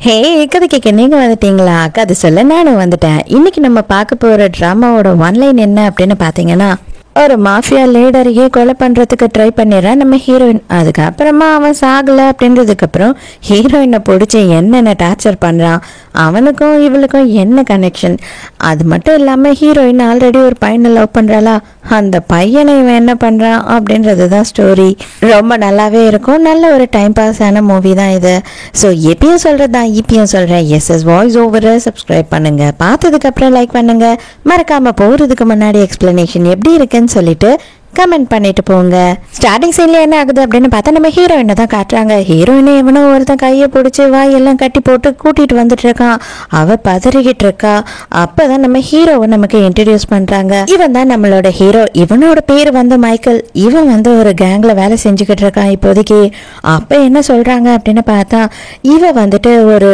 ஹே கதை கேட்க நீங்க வந்துட்டீங்களா? கதை சொல்ல நானும் வந்துட்டேன். இன்னைக்கு நம்ம பார்க்க போற டிராமாவோட ஒன்லைன் என்ன அப்படின்னு பாத்தீங்கன்னா, ஒரு மாஃபியா லீடரையே கொலை பண்றதுக்கு ட்ரை பண்ணிடுறான் நம்ம ஹீரோயின். அதுக்கப்புறமா அவன் சாகல அப்படின்றதுக்கு அப்புறம் ஹீரோயினை பிடிச்சி என்னென்ன டார்ச்சர் பண்றான், அவனுக்கும் இவளுக்கும் என்ன கனெக்ஷன், அது மட்டும் இல்லாம ஹீரோயின் ஆல்ரெடி ஒரு பையனை லவ் பண்றாளா, அந்த பையனை இவன் என்ன பண்றான் அப்படின்றது தான் ஸ்டோரி. ரொம்ப நல்லாவே இருக்கும். நல்ல ஒரு டைம் பாஸ் ஆன மூவி தான் இது. ஸோ எப்பயும் சொல்றதுதான் இப்பயும் சொல்றேன், எஸ்எஸ் வாய்ஸ் ஓவர் சப்ஸ்கிரைப் பண்ணுங்க, பார்த்ததுக்கு அப்புறம் லைக் பண்ணுங்க, மறக்காம போறதுக்கு முன்னாடி எக்ஸ்பிளனேஷன் எப்படி இருக்குன்னு சொல்லிட்டு கமெண்ட் பண்ணிட்டு போங்க. ஸ்டார்டிங் சீன்ல என்ன ஆகுது அப்படின்னு பார்த்தா நம்ம ஹீரோயினை தான் காட்டுறாங்க. ஹீரோயினை எவனோ ஒருத்தன் கையை பிடிச்சி வாயெல்லாம் கட்டி போட்டு கூட்டிட்டு வந்துட்டு இருக்கான். அவ பதறிக்கிட்டு இருக்கா. அப்பதான் நம்ம ஹீரோவை நமக்கு இன்ட்ரடியூஸ் பண்றாங்க. இவன் தான் நம்மளோட ஹீரோ. இவனோட பேர் வந்து மைக்கேல். இவன் வந்து ஒரு கேங்ல வேலை செஞ்சுக்கிட்டு இருக்கான் இப்போதைக்கு. அப்ப என்ன சொல்றாங்க அப்படின்னு பார்த்தா, இவ வந்துட்டு ஒரு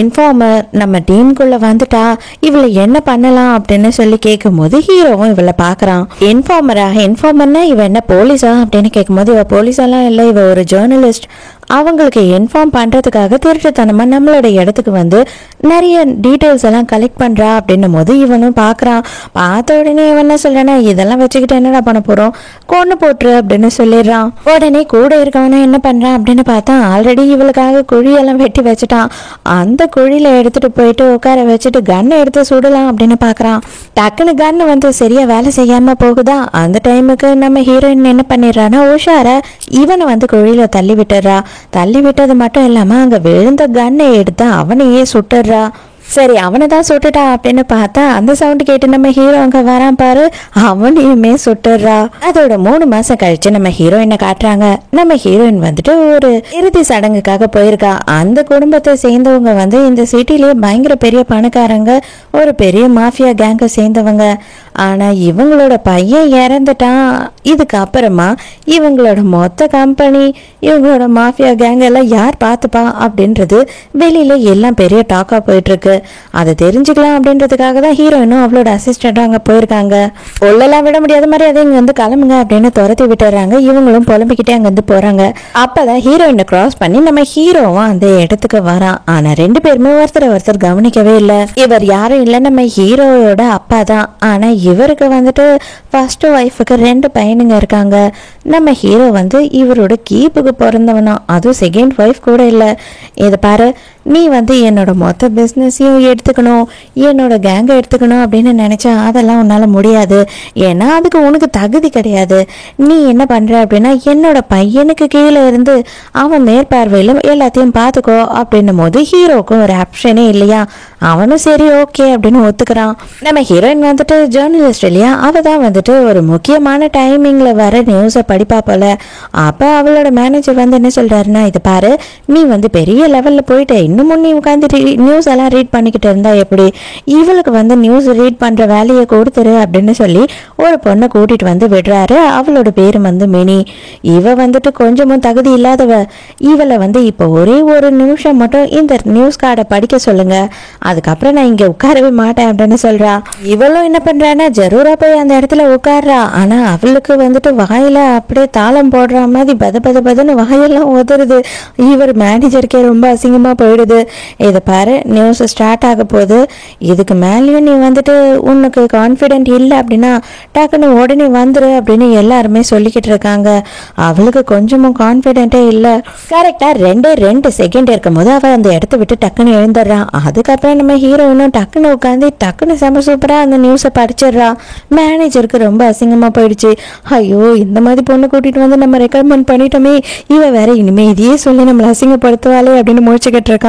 இன்ஃபார்மர், நம்ம டீமுக்குள்ள வந்துட்டா, இவளை என்ன பண்ணலாம் அப்படின்னு சொல்லி கேட்கும் போது ஹீரோவும் இவளை பாக்குறான். இன்ஃபார்மர்னா இவ என்ன போலீஸா அப்படின்னு கேட்கும்போது, இவ போலீஸெல்லாம் இல்லை, இவ ஒரு ஜேர்னலிஸ்ட். அவங்களுக்கு இன்ஃபார்ம் பண்றதுக்காக திருட்டுத்தனமா நம்மளோட இடத்துக்கு வந்து நிறைய டீட்டெயில்ஸ் எல்லாம் கலெக்ட் பண்றா அப்படின்னும் போது இவனும் பாக்குறான். பார்த்த உடனே இவன் என்ன சொல்றானா, இதெல்லாம் வச்சுக்கிட்டு என்னடா பண்ண போறோம், கொண்டு போட்டுரு அப்படின்னு சொல்லிடுறான். உடனே கூட இருக்கவனும் என்ன பண்றான் அப்படின்னு பார்த்தா, ஆல்ரெடி இவளுக்காக குழியெல்லாம் வெட்டி வச்சுட்டான். அந்த குழியில எடுத்துட்டு போயிட்டு உட்கார வச்சுட்டு கன்னை எடுத்து சுடலாம் அப்படின்னு பாக்குறான். டக்குனு கன்னு வந்து சரியா வேலை செய்யாம போகுதா. அந்த டைமுக்கு நம்ம ஹீரோயின் என்ன பண்ணிடுறான்னா, உஷார இவனை வந்து குழியில தள்ளி விட்டுறா. தள்ளி விட்டது மட்டும் இல்லாம அங்க விழுந்த கன்னை எடுத்து அவனையே சுட்டுறா. சரி, அவனை தான் சுட்டுட்டா அப்படின்னு பார்த்தா, அந்த சவுண்ட் கேட்டு நம்ம ஹீரோ அங்க வரான் பாரு, அவனையுமே சுட்டுறா. அதோட 3 மாசம் கழிச்சு நம்ம ஹீரோயினை காட்டுறாங்க. நம்ம ஹீரோயின் வந்துட்டு ஒரு இறுதி சடங்குக்காக போயிருக்கா. அந்த குடும்பத்தை சேர்ந்தவங்க வந்து இந்த சிட்டிலேயே பயங்கர பெரிய பணக்காரங்க, ஒரு பெரிய மாஃபியா கேங்கை சேர்ந்தவங்க. ஆனா இவங்களோட பையன் இறந்துட்டான். இதுக்கு அப்புறமா இவங்களோட மொத்த கம்பெனி, இவங்களோட மாஃபியா கேங் எல்லாம் யார் பார்த்துப்பா அப்படின்றது வெளியில எல்லாம் பெரிய டாக்கா போயிட்டு இருக்கு. அதை தெரிஞ்சுக்கலாம் அப்படின்றதுக்காக தான் ஹீரோயினும் அவளோட அசிஸ்டன்ட் அங்க போயிருக்காங்க. உள்ளெல்லாம் விட முடியாத மாதிரி அதை இங்க வந்து கிளம்புங்க அப்படின்னு துரத்தி விட்டுறாங்க. இவங்களும் புலம்பிக்கிட்டே அங்க வந்து போறாங்க. அப்பதான் ஹீரோயினை கிராஸ் பண்ணி நம்ம ஹீரோவும் அந்த இடத்துக்கு வரான். ஆனா 2 பேருமே ஒருத்தர் கவனிக்கவே இல்லை. இவர் யாரும் இல்லை, நம்ம ஹீரோவோட அப்பா தான். ஆனா இவருக்கு வந்துட்டு ஃபர்ஸ்ட் ஒய்ஃபுக்கு 2 பையனுங்க இருக்காங்க. நம்ம ஹீரோ வந்து இவரோட கீப்புக்கு பிறந்தவனா, அதுவும் செகண்ட் ஒய்ஃப் கூட இல்லை. இதை பாரு, நீ வந்து என்னோட மொத்த பிஸ்னஸையும் எடுத்துக்கணும், என்னோட கேங்கை எடுத்துக்கணும் அப்படின்னு நினைச்சா அதெல்லாம் உன்னால முடியாது. ஏன்னா அதுக்கு உனக்கு தகுதி கிடையாது. நீ என்ன பண்ற அப்படின்னா, என்னோட பையனுக்கு கீழே இருந்து அவன் மேற்பார்வையில எல்லாத்தையும் பார்த்துக்கோ அப்படின்னும் போது ஹீரோக்கும் ஒரு ஆப்ஷனே இல்லையா. அவனும் சரி ஓகே அப்படின்னு ஒத்துக்கிறான். நம்ம ஹீரோயின் வந்துட்டு ஜேர்னலிஸ்ட் இல்லையா, அவ தான் வந்துட்டு ஒரு முக்கியமான டைமிங்ல வர நியூஸை படிப்பா போல. அப்ப அவளோட மேனேஜர் வந்து என்ன சொல்றாருன்னா, இது பாரு, நீ வந்து பெரிய லெவல்ல போயிட்ட, இன்னமும் நீ உட்காந்து நியூஸ் எல்லாம் ரீட் பண்ணிக்கிட்டு இருந்தா எப்படி, இவளுக்கு வந்து நியூஸ் ரீட் பண்ற வேலையை கொடுத்துரு அப்படின்னு சொல்லி ஒரு பொண்ணை கூட்டிட்டு வந்து விடுறாரு. அவளோட பேரு வந்து மினி. இவ வந்துட்டு கொஞ்சமும் தகுதி இல்லாதவ. இவளை வந்து இப்ப ஒரே ஒரு நிமிஷம் மட்டும் இந்த நியூஸ் கார்டை படிக்க சொல்லுங்க, அதுக்கப்புறம் நான் இங்க உட்காரவே மாட்டேன் அப்படின்னு சொல்றா. இவளும் என்ன பண்றான்னா, ஜரூரா போய் அந்த இடத்துல உட்கார்றா. ஆனா அவளுக்கு வந்துட்டு வாயில அப்படியே தாளம் போடுற மாதிரி பதன்னு வாயெல்லாம் உதறுது. இவர் மேனேஜருக்கே ரொம்ப அசிங்கமா போயிடுது. இதை பாரு, நியூஸ் ஸ்டார்ட் ஆக போகுது, இதுக்கு மேலேயும் நீ வந்துட்டு உனக்கு கான்ஃபிடென்ட் இல்லை அப்படின்னா டக்குன்னு உடனே வந்துரு அப்படின்னு எல்லாருமே சொல்லிக்கிட்டு இருக்காங்க. அவளுக்கு கொஞ்சமும் கான்ஃபிடென்ட்டே இல்லை. கரெக்டா 2 செகண்ட் இருக்கும் போது அவ அந்த இடத்த விட்டு டக்குன்னு எழுந்துடுறான். அதுக்கப்புறம் நம்ம ஹீரோயினும் டக்குன்னு உட்காந்து டக்குன்னு செம சூப்பரா அந்த நியூஸை படிச்சிடுறா. மேனேஜருக்கு ரொம்ப அசிங்கமா போயிடுச்சு. ஐயோ, இந்த மாதிரி பொண்ணு கூட்டிட்டு வந்து நம்ம ரெக்கமெண்ட் பண்ணிட்டோமே, இவ வேற இனிமே இதையே சொல்லி நம்மளை அசிங்கப்படுத்துவாளே அப்படின்னு முழிச்சுக்கிட்டு இருக்கான்.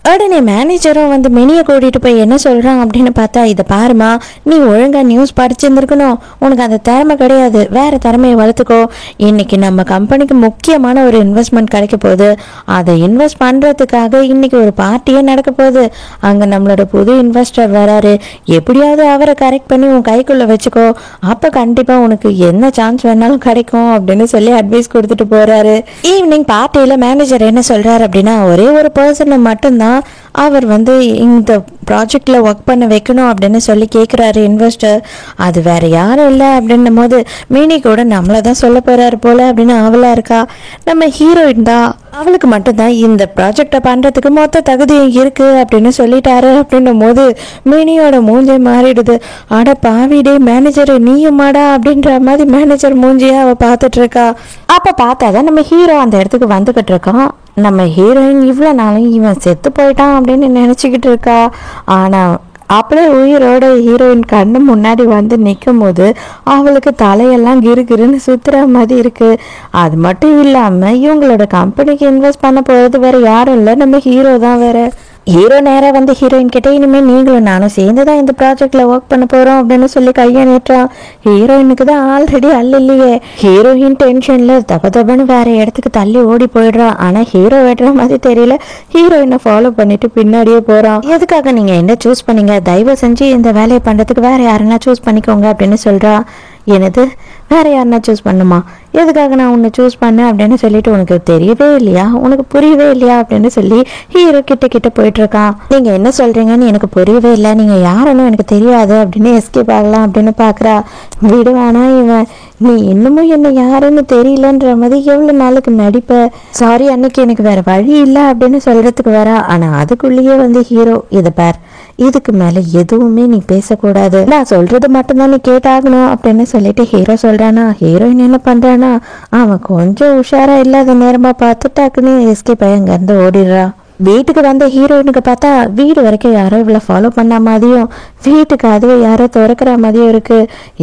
உடனே மேனேஜரும் வந்து மினியை கூட்டிட்டு போய் என்ன சொல்றான் அப்படின்னு பார்த்தா, இதை பாருமா, நீ ஒழுங்கா நியூஸ் படிச்சிருந்துருக்கணும், உனக்கு அந்த திறமை கிடையாது, வேற திறமையை வளர்த்துக்கோ. இன்னைக்கு நம்ம கம்பெனிக்கு முக்கியமான ஒரு இன்வெஸ்ட்மெண்ட் கிடைக்க போகுது, அதை இன்வெஸ்ட் பண்றதுக்காக இன்னைக்கு ஒரு பார்ட்டியே நடக்க போகுது. அங்க நம்மளோட புது இன்வெஸ்டர் வராரு, எப்படியாவது அவரை கரெக்ட் பண்ணி உன் கைக்குள்ள வச்சுக்கோ, அப்ப கண்டிப்பா உனக்கு என்ன சான்ஸ் வேணாலும் கிடைக்கும் அப்படின்னு சொல்லி அட்வைஸ் கொடுத்துட்டு போறாரு. ஈவினிங் பார்ட்டியில மேனேஜர் என்ன சொல்றாரு அப்படின்னா, ஒரே ஒரு பர்சனை மட்டும்தான் அவர் வந்து இந்த ப்ராஜெக்டில் ஒர்க் பண்ண வைக்கணும் அப்படின்னு சொல்லி கேட்குறாரு இன்வெஸ்டர். அது வேற யாரும் இல்லை அப்படின்னும் போது மினி கூட நம்மளை தான் சொல்ல போகிறாரு போல அப்படின்னு அவளாக இருக்கா. நம்ம ஹீரோயின் தான், அவளுக்கு மட்டும்தான் இந்த ப்ராஜெக்டை பண்ணுறதுக்கு மொத்த தகுதியும் இருக்குது அப்படின்னு சொல்லிட்டாரு அப்படின்னும் போது மினியோட மூஞ்சை மாறிடுது. ஆட பாவிடே மேனேஜர் நீயுமாடா அப்படின்ற மாதிரி மேனேஜர் மூஞ்சியை அவள் பார்த்துட்டு இருக்கா. அப்போ பார்த்தாதான் நம்ம ஹீரோ அந்த இடத்துக்கு வந்துக்கிட்டு இருக்கான். நம்ம ஹீரோயின் இவ்வளோ நாளும் இவன் செத்து போயிட்டான் அப்படின்னு நினச்சிக்கிட்டு இருக்கா. ஆனால் அப்படியே உயிரோட ஹீரோயின் கண்ணு முன்னாடி வந்து நிற்கும் போது அவளுக்கு தலையெல்லாம் கிருகிருன்னு சுத்துற மாதிரி இருக்கு. அது மட்டும் இல்லாமல் இவங்களோட கம்பெனிக்கு இன்வெஸ்ட் பண்ண போகிறது வேற யாரும் இல்லை, நம்ம ஹீரோ தான் வேற. ஹீரோ நேராக வந்து ஹீரோயின் கிட்டே இனிமேல் நீங்களும் நானும் சேர்ந்து தான் இந்த ப்ராஜெக்டில் ஒர்க் பண்ண போகிறோம் அப்படின்னு சொல்லி கையை நீட்டுறான். ஹீரோயினுக்கு தான் ஆல்ரெடி இல்லையே. ஹீரோயின் டென்ஷனில் தபன்னு வேற இடத்துக்கு தள்ளி ஓடி போயிடுறான். ஆனால் ஹீரோ வெட்டுற மாதிரி தெரியல. ஹீரோயினை ஃபாலோ பண்ணிட்டு பின்னாடியே போகிறான். எதுக்காக நீங்கள் என்ன சூஸ் பண்ணீங்க, தயவு செஞ்சு இந்த வேலையை பண்ணுறதுக்கு வேற யாருன்னா சூஸ் பண்ணிக்கோங்க அப்படின்னு சொல்கிறா. எனது வேற யாருன்னா சூஸ் பண்ணுமா, எதுக்காக நான் உன்னை சூஸ் பண்ணேன் அப்படின்னு சொல்லிட்டு உனக்கு தெரியவே இல்லையா, உனக்கு புரியவே இல்லையா அப்படின்னு சொல்லி ஹீரோ கிட்ட போயிட்டு இருக்கான். நீங்க என்ன சொல்றீங்கன்னு எனக்கு புரியவே இல்லை, நீங்க யாருன்னு எனக்கு தெரியாது அப்படின்னு எஸ்கேப் ஆகலாம் அப்படின்னு பாக்குறா. விடுவானா இவன், நீ இன்னமும் என்ன யாருன்னு தெரியலன்ற மாதிரி எவ்வளவு நாளுக்கு நடிப்ப, சாரி அன்னைக்கு எனக்கு வேற வழி இல்லை அப்படின்னு சொல்றதுக்கு வரா. ஆனா அதுக்குள்ளேயே வந்து ஹீரோ, இதை பார், இதுக்கு மேல எதுவுமே நீ பேசக்கூடாது, நான் சொல்றது மட்டும்தான் நீ கேட்டாகணும் அப்படின்னு சொல்லிட்டு ஹீரோ சொல்றானா. ஹீரோயின் என்ன பண்றானா, அவன் கொஞ்சம் உஷாரா இல்லாத நேரமா பார்த்துட்டாக்குன்னு எஸ்கேப் ஆகி அங்க இருந்து ஓடிடுறா. வீட்டுக்கு வந்த ஹீரோயினுக்கு பார்த்தா வீடு வரைக்கும் யாரோ இவ்வளோ ஃபாலோ பண்ண மாதிரியும் வீட்டுக்கு அதுவே யாரோ திறக்கிற மாதிரியும் இருக்கு.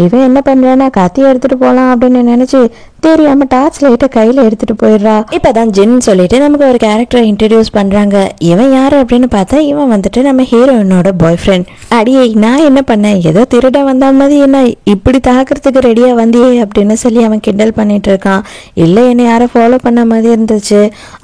இவன் என்ன பண்றானா, கத்தி எடுத்துட்டு போகலாம் அப்படின்னு நினைச்சு தெரியாம டார்ச் லைட்டை கையில எடுத்துட்டு போயிடுறா. இப்பதான் ஜின் சொல்லிட்டு நமக்கு ஒரு கேரக்டரை இன்ட்ரடியூஸ் பண்றாங்க. இவன் யாரு அப்படின்னு பார்த்தா இவன் வந்துட்டு நம்ம ஹீரோயினோட பாய் ஃப்ரெண்ட். அடியே நான் என்ன பண்ணேன், ஏதோ திருட வந்த மாதிரி என்ன இப்படி தாக்குறதுக்கு ரெடியா வந்தியே அப்படின்னு சொல்லி அவன் கிண்டல் பண்ணிட்டு இருக்கான். இல்லை என்னை யாரும் ஃபாலோ பண்ண மாதிரி இருந்துச்சு,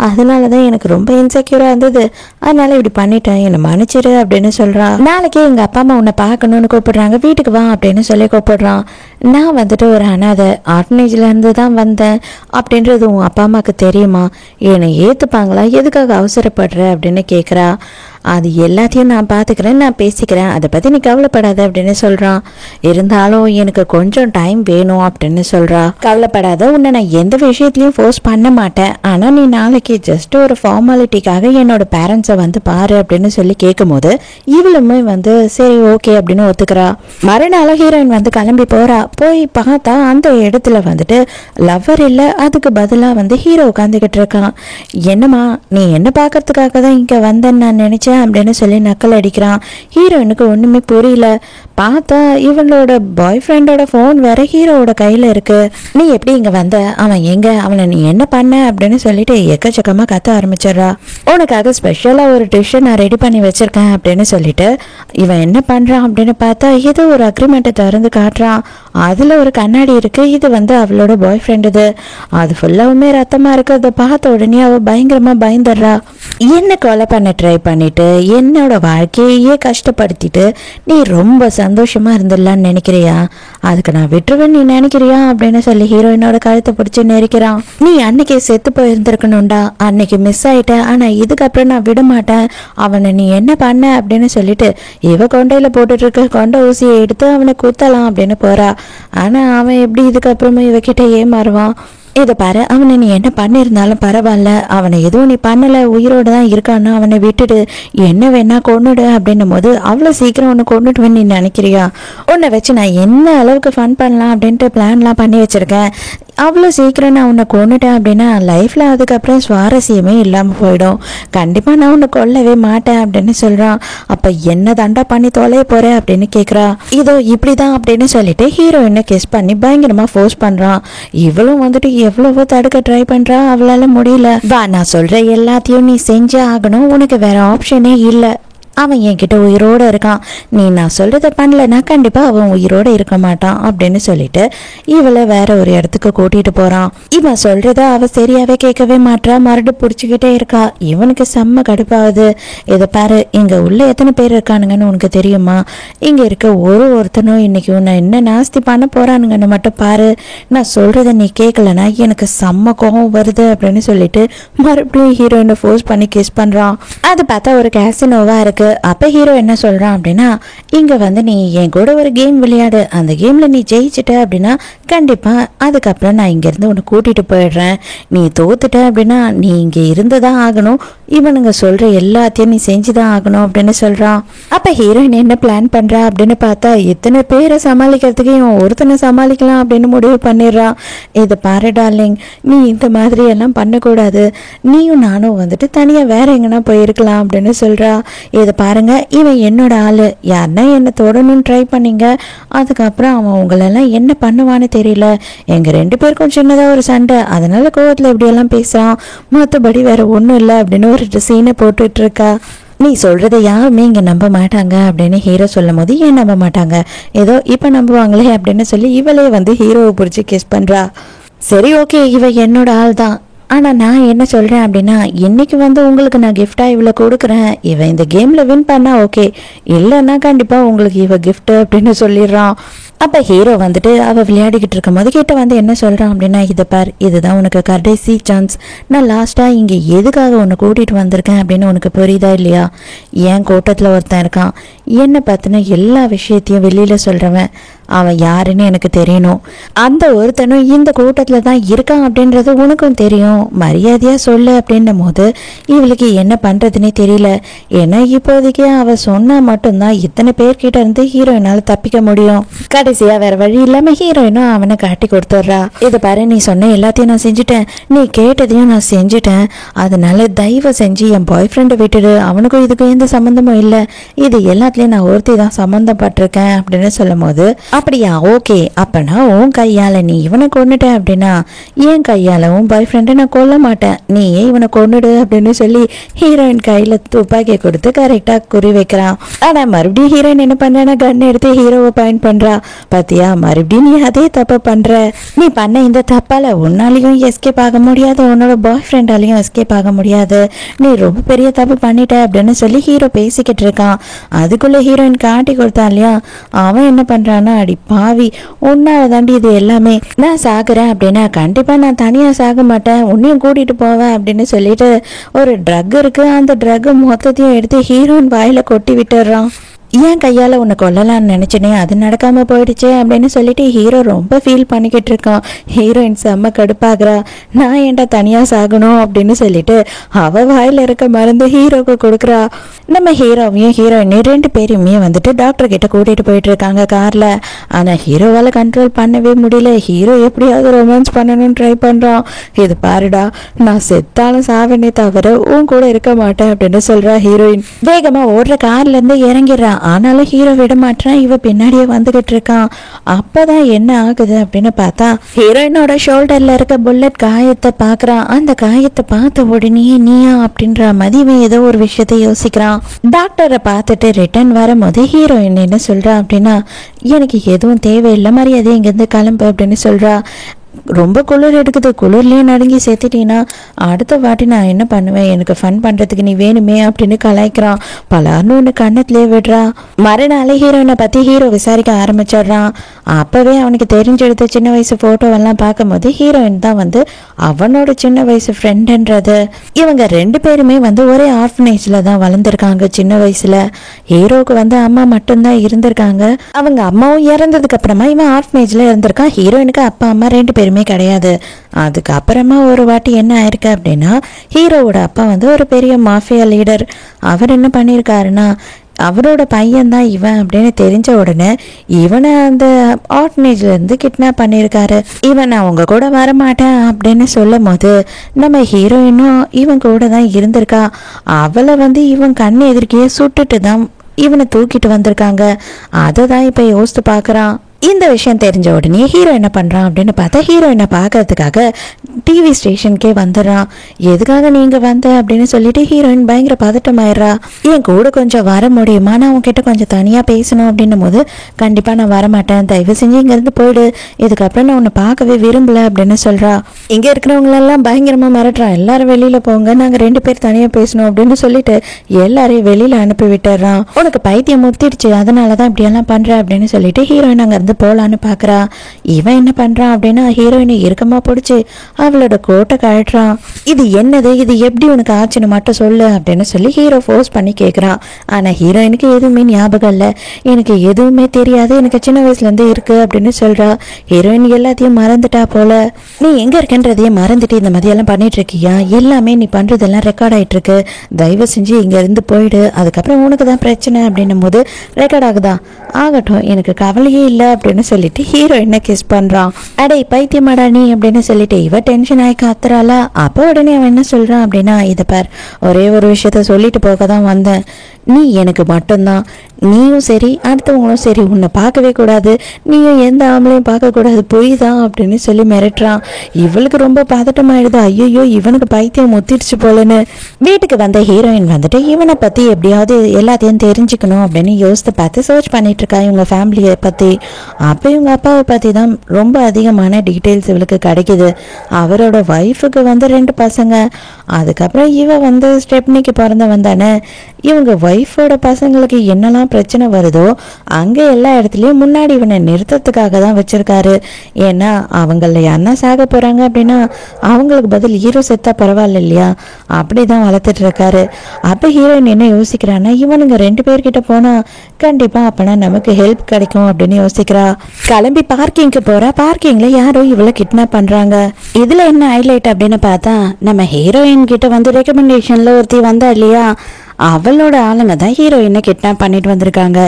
அதனாலதான் எனக்கு ரொம்ப இன்செக்யூரா இருந்தது, அதனால இப்படி பண்ணிட்டேன், என்னை மன்னிச்சிரு அப்படின்னு சொல்றான். நாளைக்கே எங்க அப்பா அம்மா உன்னை பார்க்கணும்னு கூப்பிடுறாங்க, வீட்டுக்கு வா அப்படின்னு சொல்லி கூப்பிடுறான். நான் வந்துட்டு ஒரு அனாதை ஆர்ஃபனேஜ்ல இருந்து தான் வந்தேன் அப்படின்றது உன் அப்பா அம்மாவுக்கு தெரியுமா, என்னை ஏத்துப்பாங்களா, எதுக்காக அவசரப்படுற அப்படின்னு கேட்குறா. அது எல்லாத்தையும் நான் பார்த்துக்கிறேன், நான் பேசிக்கிறேன், அதை பற்றி நீ கவலைப்படாத அப்படின்னு சொல்கிறான். இருந்தாலும் எனக்கு கொஞ்சம் டைம் வேணும் அப்படின்னு சொல்கிறா. கவலைப்படாத, உன்னை நான் எந்த விஷயத்துலையும் ஃபோர்ஸ் பண்ண மாட்டேன், ஆனால் நீ நாளைக்கு ஜஸ்ட் ஒரு ஃபார்மாலிட்டிக்காக என்னோட பேரண்ட்ஸை வந்து பாரு அப்படின்னு சொல்லி கேட்கும் போது இவளுமே வந்து சரி ஓகே அப்படின்னு ஒத்துக்கிறா. மறுநாள் ஹீரோயின் வந்து கிளம்பி போகிறா. போய் பார்த்தா அந்த இடத்துல வந்துட்டு லவ்வர் இல்லை, அதுக்கு பதிலாக வந்து ஹீரோ உட்காந்துக்கிட்டு இருக்கான். என்னம்மா நீ என்ன பார்க்கறதுக்காக தான் இங்கே வந்தேன்னு நான் நினச்சேன் அப்படின்னு சொல்லி நக்கல் அடிக்கிறான். ஹீரோயினுக்கு ஒண்ணுமே புரியல. பார்த்தா இவனோட பாய் ஃப்ரெண்டோட ஃபோன் வேற ஹீரோவோட கையில இருக்கு. நீ எப்படி இங்க வந்த, அவன் எங்க, அவனை நீ என்ன பண்ண அப்படின்னு சொல்லிட்டு எக்கச்சக்கமா கத்த ஆரம்பிச்சிடறா. உனக்காக ஸ்பெஷலா ஒரு டிஷ் நான் ரெடி பண்ணி வச்சிருக்கேன் அப்படின்னு சொல்லிட்டு இவன் என்ன பண்றான் அப்படின்னு பார்த்தா ஏதோ ஒரு அக்ரிமெண்ட்டை திறந்து காட்டுறான். அதுல ஒரு கண்ணாடி இருக்கு, இது வந்து அவளோட பாய் ஃப்ரெண்டுது. அது ஃபுல்லாவுமே ரத்தமா இருக்கு. அதை பார்த்த உடனே அவ பயங்கரமா பயந்துடுறா. என்ன கொலை பண்ண ட்ரை பண்ணிட்டு என்னோட வாழ்க்கையே கஷ்டப்படுத்திட்டு நீ ரொம்ப சந்தோஷமா இருந்துடலான்னு நினைக்கிறியா, அதுக்கு நான் விட்டுருவேன் நீ நினைக்கிறியா அப்படின்னு சொல்லி ஹீரோயினோட கழுத்தை பிடிச்சி நெரிக்கிறான். நீ அன்னைக்கு செத்து போயிருந்திருக்கணும்டா, அன்னைக்கு மிஸ் ஆயிட்ட, ஆனா இதுக்கப்புறம் நான் விட மாட்டேன், அவனை நீ என்ன பண்ண அப்படின்னு சொல்லிட்டு இவ கொண்டையில போட்டுட்டு இருக்க கொண்டை ஊசியை எடுத்து அவனை குத்தலாம் அப்படின்னு போறா. ஆனா அவன் எப்படி இதுக்கப்புறமா இவகிட்ட ஏமாறுவான். இதை பாரு, அவனை நீ என்ன பண்ணியிருந்தாலும் பரவாயில்ல, அவனை எதுவும் நீ பண்ணலை, உயிரோடு தான் இருக்கான்னு அவனை விட்டுடு, என்ன வேணா கொண்டுடு அப்படின்னும் போது அவ்வளோ சீக்கிரம் உன்னை கொண்டுட்டு நீ நினைக்கிறியா, உன்னை வச்சு நான் என்ன அளவுக்கு ஃபன் பண்ணலாம் அப்படின்ட்டு பிளான்லாம் பண்ணி வச்சிருக்கேன், அவ்வளோ சீக்கிரம் நான் உன்னை கொண்டுட்டேன் அப்படின்னா லைஃப்ல அதுக்கப்புறம் சுவாரஸ்யமே இல்லாமல் போயிடும், கண்டிப்பாக நான் உன்னை கொல்லவே மாட்டேன் அப்படின்னு சொல்கிறான். அப்போ என்ன தண்டா பண்ணி தொலைய போகிறேன் அப்படின்னு கேட்குறா. இதோ இப்படிதான் அப்படின்னு சொல்லிட்டு ஹீரோயினை கிஸ் பண்ணி பயங்கரமாக ஃபோர்ஸ் பண்ணுறான். இவளும் வந்துட்டு எவ்வளவோ தடுக்க ட்ரை பண்றா, அவளால முடியல. வா நான் சொல்ற எல்லாத்தையும் நீ செஞ்சே ஆகணும், உனக்கு வேற ஆப்ஷனே இல்லை, அவன் என்கிட்ட உயிரோட இருக்கான், நீ நான் சொல்றத பண்ணலன்னா கண்டிப்பா அவன் உயிரோட இருக்க மாட்டான் அப்படின்னு சொல்லிட்டு இவளை வேற ஒரு இடத்துக்கு கூட்டிட்டு போறான். இவன் சொல்றத அவ சரியாவே கேட்கவே மாட்டா, மறுபடியும் புடிச்சுக்கிட்டே இருக்கா. இவனுக்கு செம்ம கடுப்பாகுது. இதை பாரு, இங்க உள்ள எத்தனை பேர் இருக்கானுங்கன்னு உனக்கு தெரியுமா? இங்க இருக்க ஒருத்தனும் இன்னைக்கு உன்னை என்ன நாஸ்தி பண்ண போறானுங்கன்னு மட்டும் பாரு. நான் சொல்றத நீ கேட்கலன்னா எனக்கு செம்ம கோவம் வருது அப்படின்னு சொல்லிட்டு மறுபடியும் ஹீரோயினை ஃபோர்ஸ் பண்ணி கிஸ் பண்றான். அது பார்த்தா ஒரு கேசினோவா இருக்கு. அப்ப ஹீரோ என்ன சொல்றான் அப்படின்னா, இங்க வந்து நீ என் கூட ஒரு கேம் விளையாடு, அந்த கேம்ல நீ ஜெயிச்சிட்ட அப்படின்னா கண்டிப்பா அதுக்கப்புறம் நான் இங்க இருந்து உன்னை கூட்டிட்டு போயிடுறேன். நீ தோத்துட்ட அப்படின்னா நீ இங்க இருந்துதான் ஆகணும், இவனுங்க சொல்ற எல்லாத்தையும் நீ செஞ்சுதான் ஆகணும் அப்படின்னு சொல்றான். அப்ப ஹீரோயின் என்ன பிளான் பண்றா அப்படின்னு பார்த்தா, இத்தனை பேரை சமாளிக்கிறதுக்கு இவன் ஒருத்தனை சமாளிக்கலாம் அப்படின்னு முடிவு பண்ணிடுறான். இதை பாரு டார்லிங், நீ இந்த மாதிரி எல்லாம் பண்ணக்கூடாது, நீயும் நானும் வந்துட்டு தனியா வேற எங்கன்னா போயிருக்கலாம் அப்படின்னு சொல்றா. இதை பாருங்க, இவன் என்னோட ஆளு, யாருன்னா என்னை தொடணும்னு ட்ரை பண்ணீங்க, அதுக்கப்புறம் அவன் உங்களெல்லாம் என்ன பண்ணுவான்னு தெரியல, எங்க 2 பேருக்கும் சின்னதா ஒரு சண்டை, அதனால கோவத்துல இப்படியெல்லாம் பேசுறான், மற்றபடி வேற ஒன்றும் இல்லை அப்படின்னு ஒரு சீனை போட்டுட்டு இருக்கா. நீ சொல்றதை யாருமே இங்க நம்ப மாட்டாங்க அப்படின்னு ஹீரோ சொல்லும் போது, ஏன் நம்ப மாட்டாங்க, ஏதோ இப்ப நம்புவாங்களே அப்படின்னு சொல்லி இவளே வந்து ஹீரோவை பிடிச்சி கிஸ் பண்றா. சரி ஓகே, இவ என்னோட ஆள் தான், ஆனால் நான் என்ன சொல்கிறேன் அப்படின்னா, இன்னைக்கு வந்து உங்களுக்கு நான் கிஃப்டாக இவ்வளோ கொடுக்குறேன், இவன் இந்த கேமில் வின் பண்ணா ஓகே, இல்லைன்னா கண்டிப்பாக உங்களுக்கு இவ கிஃப்ட் அப்படின்னு சொல்லிடுறான். அப்போ ஹீரோ வந்துட்டு அவள் விளையாடிக்கிட்டு இருக்கும் போது கிட்ட வந்து என்ன சொல்கிறான் அப்படின்னா, இதை பார், இதுதான் உனக்கு கடைசி சான்ஸ், நான் லாஸ்ட்டாக இங்கே எதுக்காக உன்னை கூட்டிகிட்டு வந்திருக்கேன் அப்படின்னு உனக்கு புரியுதா இல்லையா? என் கூட்டத்தில் ஒருத்தன் இருக்கான், என்னை பற்றின எல்லா விஷயத்தையும் வெளியில் சொல்கிறவன், அவன் யாருன்னு எனக்கு தெரியணும், அந்த ஒருத்தனும் இந்த கூட்டத்தில் தான் இருக்கான் அப்படின்றது உனக்கும் தெரியும், மரியாதையா சொல்லு அப்படின்னும் போது இவளுக்கு என்ன பண்றதுன்னே தெரியல. ஏன்னா இப்போதைக்கு அவ சொன்னா மட்டும்தான் இத்தனை பேர்கிட்ட இருந்து ஹீரோயினால தப்பிக்க முடியும். கடைசியா வேற வழி இல்லாம ஹீரோயினும் அவனை காட்டி கொடுத்துட்றா. இதை பாரு, நீ சொன்ன எல்லாத்தையும் நான் செஞ்சுட்டேன், நீ கேட்டதையும் நான் செஞ்சுட்டேன், அதனால தயவு செஞ்சு என் பாய் ஃப்ரெண்டை விட்டுடு, அவனுக்கும் இதுக்கும் எந்த சம்மந்தமும் இல்லை, இது எல்லாத்துலயும் நான் ஒருத்தி தான் சம்மந்தப்பட்டிருக்கேன் அப்படின்னு சொல்லும் போது, அப்படியா ஓகே, அப்பனா உன் கையால நீ இவனை கொண்டுட்ட அப்படின்னா என் கையால உன் பாய் ஃப்ரெண்டை நான் கொல்ல மாட்டேன், நீயே இவனை கொண்டுடு அப்படின்னு சொல்லி ஹீரோயின் கையில துப்பாக்கியை கொடுத்து கரெக்டா குறி வைக்கிறான். ஆனா மறுபடியும் ஹீரோயின் என்ன பண்றான்னா கன் எடுத்து ஹீரோவை பாயிண்ட் பண்றா. பாத்தியா, மறுபடியும் நீ அதே தப்ப பண்ற, நீ பண்ண இந்த தப்பால உன்னாலையும் எஸ்கேப் ஆக முடியாது, உன்னோட பாய் ஃப்ரெண்டாலையும் எஸ்கேப் ஆக முடியாது, நீ ரொம்ப பெரிய தப்பு பண்ணிட்ட அப்படின்னு சொல்லி ஹீரோ பேசிக்கிட்டு இருக்கான். அதுக்குள்ள ஹீரோயின் காட்டி கொடுத்தா இல்லையா, அவன் என்ன பண்றான்னா, அடி பாவி, உன்னால தாண்டி இது எல்லாமே, நான் சாகுறேன் அப்படின்னா கண்டிப்பா நான் தனியா சாக மாட்டேன், உன்னையும் கூட்டிட்டு போவேன் அப்படின்னு சொல்லிட்டு ஒரு ட்ரக் இருக்கு, அந்த ட்ரக் மொத்தத்தையும் எடுத்து ஹீரோயின் வாயில கொட்டி விட்டுறான். ஏன் கையால் உன்னை கொல்லலான்னு நினச்சினே, அது நடக்காமல் போயிடுச்சு அப்படின்னு சொல்லிட்டு ஹீரோ ரொம்ப ஃபீல் பண்ணிக்கிட்டு இருக்கான். ஹீரோயின் செம்ம கடுப்பாகிறா, நான் ஏன்டா தனியாக சாகணும் அப்படின்னு சொல்லிட்டு அவள் வாயில் இருக்க மருந்து ஹீரோக்கு கொடுக்குறா. நம்ம ஹீரோவையும் ஹீரோயினையும் 2 பேரையுமே வந்துட்டு டாக்டர் கிட்ட கூட்டிகிட்டு போயிட்டு இருக்காங்க காரில். ஆனால் ஹீரோவால் கண்ட்ரோல் பண்ணவே முடியல, ஹீரோ எப்படியாவது ரொமான்ஸ் பண்ணணும்னு ட்ரை பண்ணுறான். இது பாருடா, நான் செத்தாலும் சாவனே தவிர உன் கூட இருக்க மாட்டேன் அப்படின்னு சொல்கிறா ஹீரோயின். வேகமாக ஓடுற கார்லேருந்து இறங்கிடுறான். ஆனாலும் ஹீரோ விட மாட்டான், இவ பின்னாடியே வந்துகிட்டு இருக்கான். அப்பதான் என்ன ஆகுது அப்படின்னு பார்த்தா, ஹீரோயினோட ஷோல்டர்ல இருக்க புல்லட் காயத்தை பாக்குறான். அந்த காயத்தை பார்த்த உடனே நீயா அப்படின்ற மாதிரி ஏதோ ஒரு விஷயத்த யோசிக்கிறான். டாக்டரை பார்த்துட்டு ரிட்டர்ன் வரும்போது ஹீரோயின் என்ன சொல்றா அப்படின்னா, எனக்கு எதுவும் தேவையில்லை, மரியாதை இங்கிருந்து கிளம்பு அப்படின்னு சொல்றா. ரொம்ப குளிர் எடுக்குது, குளிர்லயே நடுங்கி செத்துட்டீங்கன்னா அடுத்த வாட்டி நான் என்ன பண்ணுவேன், எனக்கு ஃபன் பண்றதுக்கு நீ வேணுமே அப்படின்னு கலாய்க்கிறான். பலார்னு ஒன்று கண்ணத்திலே விடுறா. மறுநாள் ஹீரோயினை பத்தி ஹீரோ விசாரிக்க ஆரம்பிச்சிடுறான். அப்பவே அவனுக்கு தெரிஞ்செடுத்த சின்ன வயசு போட்டோவெல்லாம் பார்க்கும்போது ஹீரோயின் தான் வந்து அவனோட சின்ன வயசு ஃப்ரெண்டுன்றது. இவங்க 2 பேருமே வந்து ஒரே ஆர்ஃபனேஜ்ல தான் வளர்ந்துருக்காங்க. சின்ன வயசுல ஹீரோவுக்கு வந்து அம்மா மட்டும்தான் இருந்திருக்காங்க. அவங்க அம்மாவும் இறந்ததுக்கு அப்புறமா இவன் ஆர்ஃபனேஜ்ல இருந்திருக்கான். ஹீரோயினுக்கு அப்பா அம்மா 2 பேருமே கிடையாது. அதுக்கப்புறமா ஒரு வாட்டி என்ன ஆயிருக்கு அப்படின்னா, ஹீரோவோட அப்பா வந்து ஒரு பெரிய மாஃபியா லீடர். அவர் என்ன பண்ணியிருக்காருன்னா, அவரோட பையன் தான் இவன் அப்படின்னு தெரிஞ்ச உடனே இவனை அந்த ஆர்ஃபனேஜ்ல இருந்து கிட்னாப் பண்ணியிருக்காரு. இவன் அவங்க கூட வரமாட்டேன் அப்படின்னு சொல்லும் போது நம்ம ஹீரோயினும் இவன் கூட தான் இருந்திருக்கா. அவளை வந்து இவன் கண் எதிர்க்கையே சுட்டுட்டு தான் இவனை தூக்கிட்டு வந்திருக்காங்க. அதை தான் இப்போ யோசித்து பார்க்குறான். இந்த விஷயம் தெரிஞ்ச உடனே ஹீரோ என்ன பண்றான் அப்படின்னு பார்த்தா ஹீரோயினை பார்க்கறதுக்காக டிவி ஸ்டேஷனுக்கே வந்துடுறான். எதுக்காக நீங்க வந்த அப்படின்னு சொல்லிட்டு ஹீரோயின் பயங்கர பதட்டமாயிடுறா. என் கூட கொஞ்சம் வர முடியுமா, நான் உன்கிட்ட கொஞ்சம் தனியா பேசணும் அப்படின்னும் போது கண்டிப்பா நான் வரமாட்டேன், தயவு செஞ்சு இங்க இருந்து போயிடு, இதுக்கப்புறம் நான் உன்னை பார்க்கவே விரும்பல அப்படின்னு சொல்றா. இங்க இருக்கிறவங்களெல்லாம் பயங்கரமா மிரட்டுறான். எல்லாரும் வெளியில போங்க, நாங்க 2 பேர் தனியா பேசணும் அப்படின்னு சொல்லிட்டு எல்லாரையும் வெளியில அனுப்பி விட்டுறான். உனக்கு பைத்தியம் முத்திடுச்சு, அதனாலதான் இப்படி எல்லாம் பண்ற அப்படின்னு சொல்லிட்டு ஹீரோயின் அங்க இருந்து போலான்னு பாக்குறா. இவன் என்ன பண்றான் அப்படின்னா ஹீரோயினை இறுக்கமா பிடிச்சு அவளோட கோட்டை கழட்டுறான். இது என்னது, இது எப்படி உனக்கு ஆச்சுன்னு மட்டும் சொல்லு அப்படின்னு சொல்லி ஹீரோ ஃபோர்ஸ் பண்ணி கேட்குறான். ஆனால் ஹீரோயினுக்கு எதுவுமே ஞாபகம் இல்லை, எனக்கு எதுவுமே தெரியாது, எனக்கு சின்ன வயசுலேருந்து இருக்கு அப்படின்னு சொல்றா. ஹீரோயின் எல்லாத்தையும் மறந்துட்டா போல. நீ எங்க இருக்கன்றதையே மறந்துட்டு இந்த மாதிரியெல்லாம் பண்ணிட்டு இருக்கியா, எல்லாமே நீ பண்றதெல்லாம் ரெக்கார்ட் ஆயிட்டு இருக்கு, தயவு செஞ்சு இங்க இருந்து போயிடு, அதுக்கப்புறம் உனக்கு தான் பிரச்சனை அப்படின்னும் போது ரெக்கார்ட் ஆகுதா, ஆகட்டும் எனக்கு கவலையே இல்லை அப்படின்னு சொல்லிட்டு ஹீரோயினை கிஸ் பண்றான். அடே பைத்தியமாடா நீ அப்படின்னு சொல்லிட்டு இவ டென்ஷன் ஆகி காத்துறாளா. அப்போ உடனே அவன் என்ன சொல்றான் அப்படின்னா, இதை பார், ஒரே ஒரு விஷயத்த சொல்லிட்டு போக தான் வந்தேன், நீ எனக்கு மட்டும்தான், நீயும் சரி அடுத்தவங்களும் சரி உன்னை பார்க்கவே கூடாது, நீயும் எந்த ஆம்பளையும் பார்க்க கூடாது, பொய் தான் அப்படின்னு சொல்லி மிரட்டுறான். இவளுக்கு ரொம்ப பதட்டமாயிடுது. ஐயோ இவனுக்கு பைத்தியம் முத்திடுச்சு போலன்னு. வீட்டுக்கு வந்த ஹீரோயின் வந்துட்டு இவனை பத்தி எப்படியாவது எல்லாத்தையும் தெரிஞ்சுக்கணும் அப்படின்னு யோசித்து பார்த்து சர்ச் பண்ணிட்டு இருக்கா இவங்க ஃபேமிலியை பத்தி. அப்போ இவங்க அப்பாவை பத்தி தான் ரொம்ப அதிகமான டீட்டெயில்ஸ் இவளுக்கு கிடைக்குது. அவரோட ஒய்ஃபுக்கு வந்து 2 பசங்க, அதுக்கப்புறம் இவ வந்து ஸ்டெப்னிக்கு பிறந்தவன் தானே. இவங்க ஒய்ஃபோட பசங்களுக்கு என்னெல்லாம் பிரச்சனை வருதோ அங்கே எல்லா இடத்துலையும் முன்னாடி இவனை நிறுத்தத்துக்காக தான் வச்சிருக்காரு. ஏன்னா அவங்கள யாருன்னா சாக போறாங்க அப்படின்னா அவங்களுக்கு பதில் ஹீரோ செத்தா பரவாயில்ல இல்லையா, அப்படிதான் வளர்த்துட்டு இருக்காரு. அப்ப ஹீரோயின் என்ன யோசிக்கிறான்னா, இவனுங்க 2 பேர்கிட்ட போனா கண்டிப்பா அப்பனா நமக்கு ஹெல்ப் கிடைக்கும் அப்படின்னு யோசிக்கிறா. கிளம்பி பார்க்கிங்க்கு போறா. பார்க்கிங்ல யாரோ இவளை கிட்னாப் பண்றாங்க. இதுல என்ன ஹைலைட் அப்படின்னு பார்த்தா, நம்ம ஹீரோயின் கிட்ட வந்து ரெக்கமெண்டேஷன்ல ஒருத்தி வந்தா இல்லையா, அவளோட ஆளுங்க தான் ஹீரோயினை கிட்னாப் பண்ணிட்டு வந்திருக்காங்க.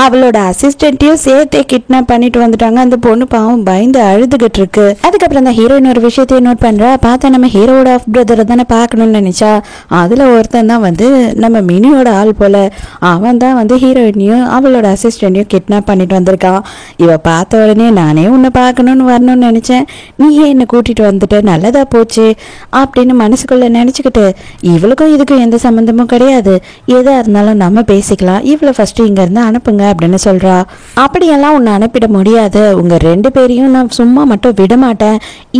அவளோட அசிஸ்டன்ட்டையும் சேர்த்தே கிட்னாப் பண்ணிட்டு வந்துட்டாங்க. அந்த பொண்ணு பாவம் பயந்து அழுதுகிட்டு இருக்கு. அதுக்கப்புறம் தான் ஹீரோயின் ஒரு விஷயத்தையும் நோட் பண்றா. பார்த்தா நம்ம ஹீரோட ஆஃப் பிரதரை தானே பார்க்கணும்னு நினைச்சா, அதுல ஒருத்தன் தான் வந்து நம்ம மினியோட ஆள் போல. அவன் தான் வந்து ஹீரோயினையும் அவளோட அசிஸ்டன்ட்டையும் கிட்னாப் பண்ணிட்டு வந்திருக்கான். இவ பார்த்த உடனே நானே உன்னை பார்க்கணும்னு வரணும்னு நினைச்சேன், நீயே என்னை கூட்டிட்டு வந்துட்டு நல்லதா போச்சு அப்படின்னு மனசுக்குள்ள நினைச்சுக்கிட்டு, இவளுக்கும் இதுக்கும் எந்த சம்பந்தமும் கிடையாது, எதா இருந்தாலும் நம்ம பேசிக்கலாம், இவளை ஃபர்ஸ்ட் இங்க இருந்து அனுப்புங்க அப்படின்னு சொல்றா. அப்படியெல்லாம் உன்னை அனுப்பிட முடியாது, உங்க 2 பேரையும் நான் சும்மா மட்டும் விட மாட்டேன்,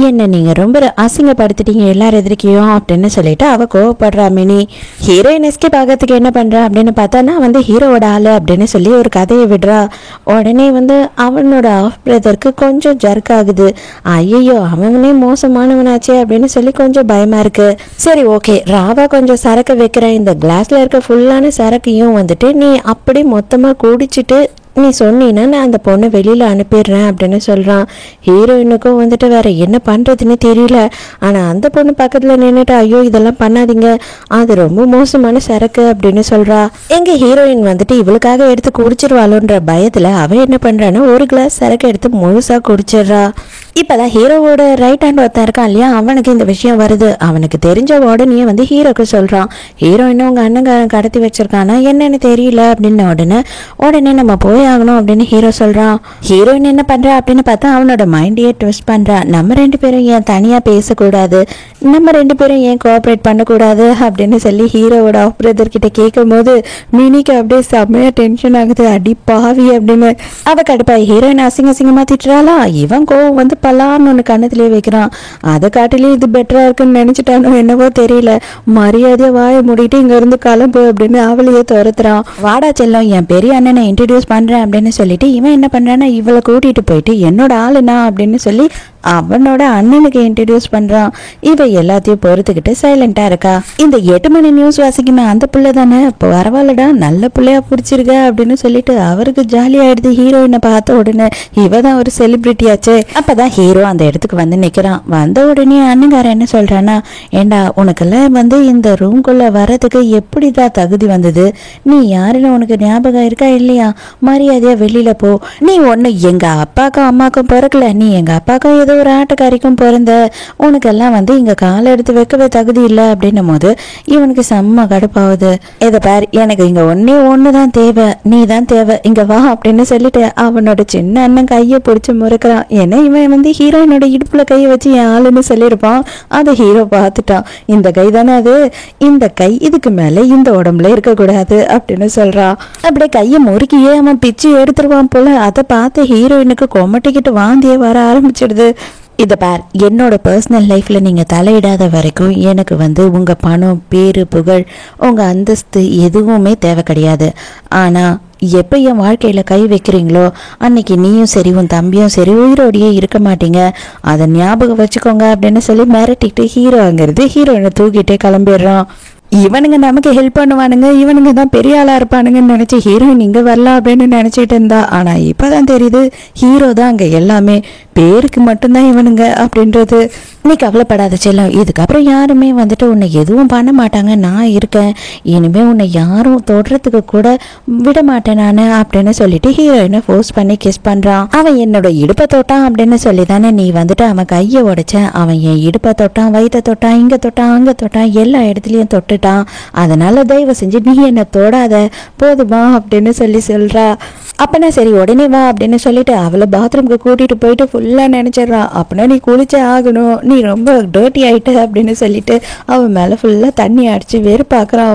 என்ன நீங்க ரொம்ப அசிங்கப்படுத்திட்டீங்க எல்லாரும் எதிர்க்கையும் அப்படின்னு சொல்லிட்டு அவ கோவப்படுறா. மினி ஹீரோயின் எஸ்கேப் ஆகிறதுக்கு என்ன பண்றா அப்படின்னு பார்த்தா, நான் வந்து ஹீரோவோட ஆளு அப்படின்னு சொல்லி ஒரு கதையை விடுறா. உடனே வந்து அவனோட ஆஃப் பிரதருக்கு கொஞ்சம் ஜர்க் ஆகுது. ஐயோ அவனே மோசமானவனாச்சே அப்படின்னு சொல்லி கொஞ்சம் பயமா இருக்கு. சரி ஓகே, ராவா கொஞ்சம் சரக்கு வைக்கிறேன், இந்த கிளாஸ்ல இருக்க ஃபுல்லான சரக்கையும் வந்துட்டு நீ அப்படி மொத்தமா குடிச்சிட்டு நீ சொன்னீன்னா நான் அந்த பொண்ணை வெளியில அனுப்பிடுறேன் அப்படின்னு சொல்றான். ஹீரோயினுக்கும் வந்துட்டு வேற என்ன பண்றதுன்னு தெரியல. ஆனா அந்த பொண்ணு பக்கத்துல நின்னுட்டு, ஐயோ இதெல்லாம் பண்ணாதீங்க, அது ரொம்ப மோசமான சரக்கு அப்படின்னு சொல்றா. எங்க ஹீரோயின் வந்துட்டு இவளுக்காக எடுத்து குடிச்சிருவாளோன்ற பயத்துல அவ என்ன பண்றான்னா ஒரு கிளாஸ் சரக்கு எடுத்து முழுசா குடிச்சிடுறா. இப்பதான் ஹீரோவோட ரைட் ஹேண்ட் ஒருத்தன் இருக்கான் இல்லையா, அவனுக்கு இந்த விஷயம் வருது. அவனுக்கு தெரிஞ்ச உடனே வந்து ஹீரோக்கு சொல்றான், ஹீரோயினும் உங்க அண்ணன் கடத்தி வச்சிருக்கானா என்னன்னு தெரியல அப்படின்னு. உடனே நம்ம போய் ஆகணும் அப்படின்னு ஹீரோ சொல்றான். ஹீரோயின் என்ன பண்றா அப்படின்னு பார்த்தா அவனோட மைண்டையே ட்விஸ்ட் பண்றா. நம்ம 2 பேரும் ஏன் தனியா பேசக்கூடாது, நம்ம 2 பேரும் ஏன் கோஆபரேட் பண்ணக்கூடாது அப்படின்னு சொல்லி ஹீரோவோட ஆஃப் பிரதர் கிட்ட கேட்கும் போது மினிக்கு அப்படியே செம்மையா டென்ஷன் ஆகுது. அடி பாவி அப்படின்னு அவ கடுப்பாய் ஹீரோயின் அசிங்கமா திட்டுறாளா. இவன் கோவம் வந்து பலான்னு ஒன்று கண்ணத்திலேயே வைக்கிறான். அதை காட்டிலே இது பெட்டரா இருக்குன்னு நினைச்சிட்டானோ என்னவோ தெரியல, மரியாதையா வாய மூடிட்டு இங்க இருந்து கிளம்பு அப்படின்னு அவளையே துரத்துறான். வாடா செல்லம், என் பெரிய அண்ணனை இன்ட்ரடியூஸ் பண்றேன் அப்படின்னு சொல்லிட்டு இவன் என்ன பண்றான்னா இவளை கூட்டிட்டு போயிட்டு என்னோட ஆளுனா அப்படின்னு சொல்லி அவனோட அண்ணனுக்கு இன்ட்ரடியூஸ் பண்றான். இவ எல்லாத்தையும் பொறுத்துக்கிட்டு சைலண்டா இருக்கா. இந்த 8 மணி நியூஸ் வாசிக்குமே அந்த புள்ள தானே, பரவாயில்லடா நல்ல புள்ளையா பிடிச்சிருக்க அப்படின்னு சொல்லிட்டு அவருக்கு ஜாலி ஆயிடுது. ஹீரோயினை பார்த்த உடனே இவதான் ஒரு செலிபிரிட்டி ஆச்சு. அப்பதான் ஹீரோ அந்த இடத்துக்கு வந்து நிக்கிறான். வந்த உடனே அண்ணங்காரன் என்ன சொல்றான்னா, ஏண்டா உனக்கெல்லாம் வந்து இந்த ரூம்குள்ள வர்றதுக்கு எப்படிதான் தகுதி வந்தது, நீ யாருன்னு உனக்கு ஞாபகம் இருக்கா இல்லையா, மரியாதையா வெளியில போ, நீ ஒண்ணு எங்க அப்பாக்கும் அம்மாக்கும் பிறக்கல, நீ எங்க அப்பாக்கும் ஏதோ ஒரு ஆட்டக்காரிக்கும் பிறந்த உனக்கெல்லாம் இங்க காலை எடுத்து வைக்கவே தகுதி இல்லை அப்படின்னும் போது இவனுக்கு செம்ம கடுப்பாகுது. இதை பார், எனக்கு இங்க ஒண்ணுதான் தேவை, நீ தான் தேவை, இங்க வா அப்படின்னு சொல்லிட்டு அவனோட சின்ன அண்ணன் கையை பிடிச்சி முறுக்கிறான். ஏன்னா இவன் ஹீரோயினோட இடுப்புல கையை வச்சு என் ஆளுன்னு சொல்லியிருப்பான். அதை ஹீரோ பார்த்துட்டான். இந்த கை தானே அது, இந்த கை இதுக்கு மேல இந்த உடம்புல இருக்கக்கூடாது அப்படின்னு சொல்றான். அப்படியே கையை முறுக்கியே அவன் பிச்சு எடுத்துருவான் போல. அதை பார்த்து ஹீரோயினுக்கு கொமட்டிக்கிட்டு வாந்தியே வர ஆரம்பிச்சிடுது. இதை பார், என்னோட பர்சனல் லைஃப்பில் நீங்கள் தலையிடாத வரைக்கும் எனக்கு உங்கள் பணம், பேரு, புகழ், உங்கள் அந்தஸ்து எதுவுமே தேவை கிடையாது. ஆனால் எப்போ என் வாழ்க்கையில் கை வைக்கிறீங்களோ அன்னைக்கு நீயும் சரி உன் தம்பியும் சரி உயிரோடையே இருக்க மாட்டீங்க, அதை ஞாபகம் வச்சுக்கோங்க அப்படின்னு சொல்லி மிரட்டிட்டு ஹீரோ அங்கிருந்து ஹீரோயினை தூக்கிட்டே கிளம்பிடுறான். இவனுங்க நமக்கு ஹெல்ப் பண்ணுவானுங்க, இவனுங்க தான் பெரிய ஆளா இருப்பானுங்கன்னு நினைச்சு ஹீரோயின் இங்க வரலாம் அப்படின்னு நினைச்சிட்டு இருந்தா. ஆனா இப்பதான் தெரியுது ஹீரோ தான் அங்க எல்லாமே, பேருக்கு மட்டும்தான் இவனுங்க அப்படின்றது. நீ கவலைப்படாத செல்லம், இதுக்கப்புறம் யாருமே உன்னை எதுவும் பண்ண மாட்டாங்க, நான் இருக்கேன், இனிமே உன்னை யாரும் தொடுறதுக்கு கூட விட மாட்டேன் நானு அப்படின்னு சொல்லிட்டு ஹீரோயினை ஃபோர்ஸ் பண்ணி கிஸ் பண்றான். அவன் என்னோட இடுப்பை தொட்டான் அப்படின்னு சொல்லி தானே நீ அவன் கையை உடைச்ச. அவன் என் இடுப்பை தொட்டான், வயிற்ற தொட்டான், இங்க தொட்டான், அங்க தொட்டான், எல்லா இடத்துலயும் தொட்டுட்டான். அதனால தயவு செஞ்சு நீ என்ன தொடாத போதுமா அப்படின்னு சொல்றா. அப்பனா சரி உடனே வா அப்படின்னு சொல்லிட்டு அவளை பாத்ரூம்க்கு கூட்டிட்டு போயிட்டு ஃபுல்லா நினைச்சிடறான். அப்படின்னா நீ குளிச்சே ஆகணும், நீ ரொம்ப டர்ட்டி ஆயிட்ட அப்படின்னு சொல்லிட்டு அவன் மேல ஃபுல்லா தண்ணி அடிச்சு வெறுப்பாக்குறான்.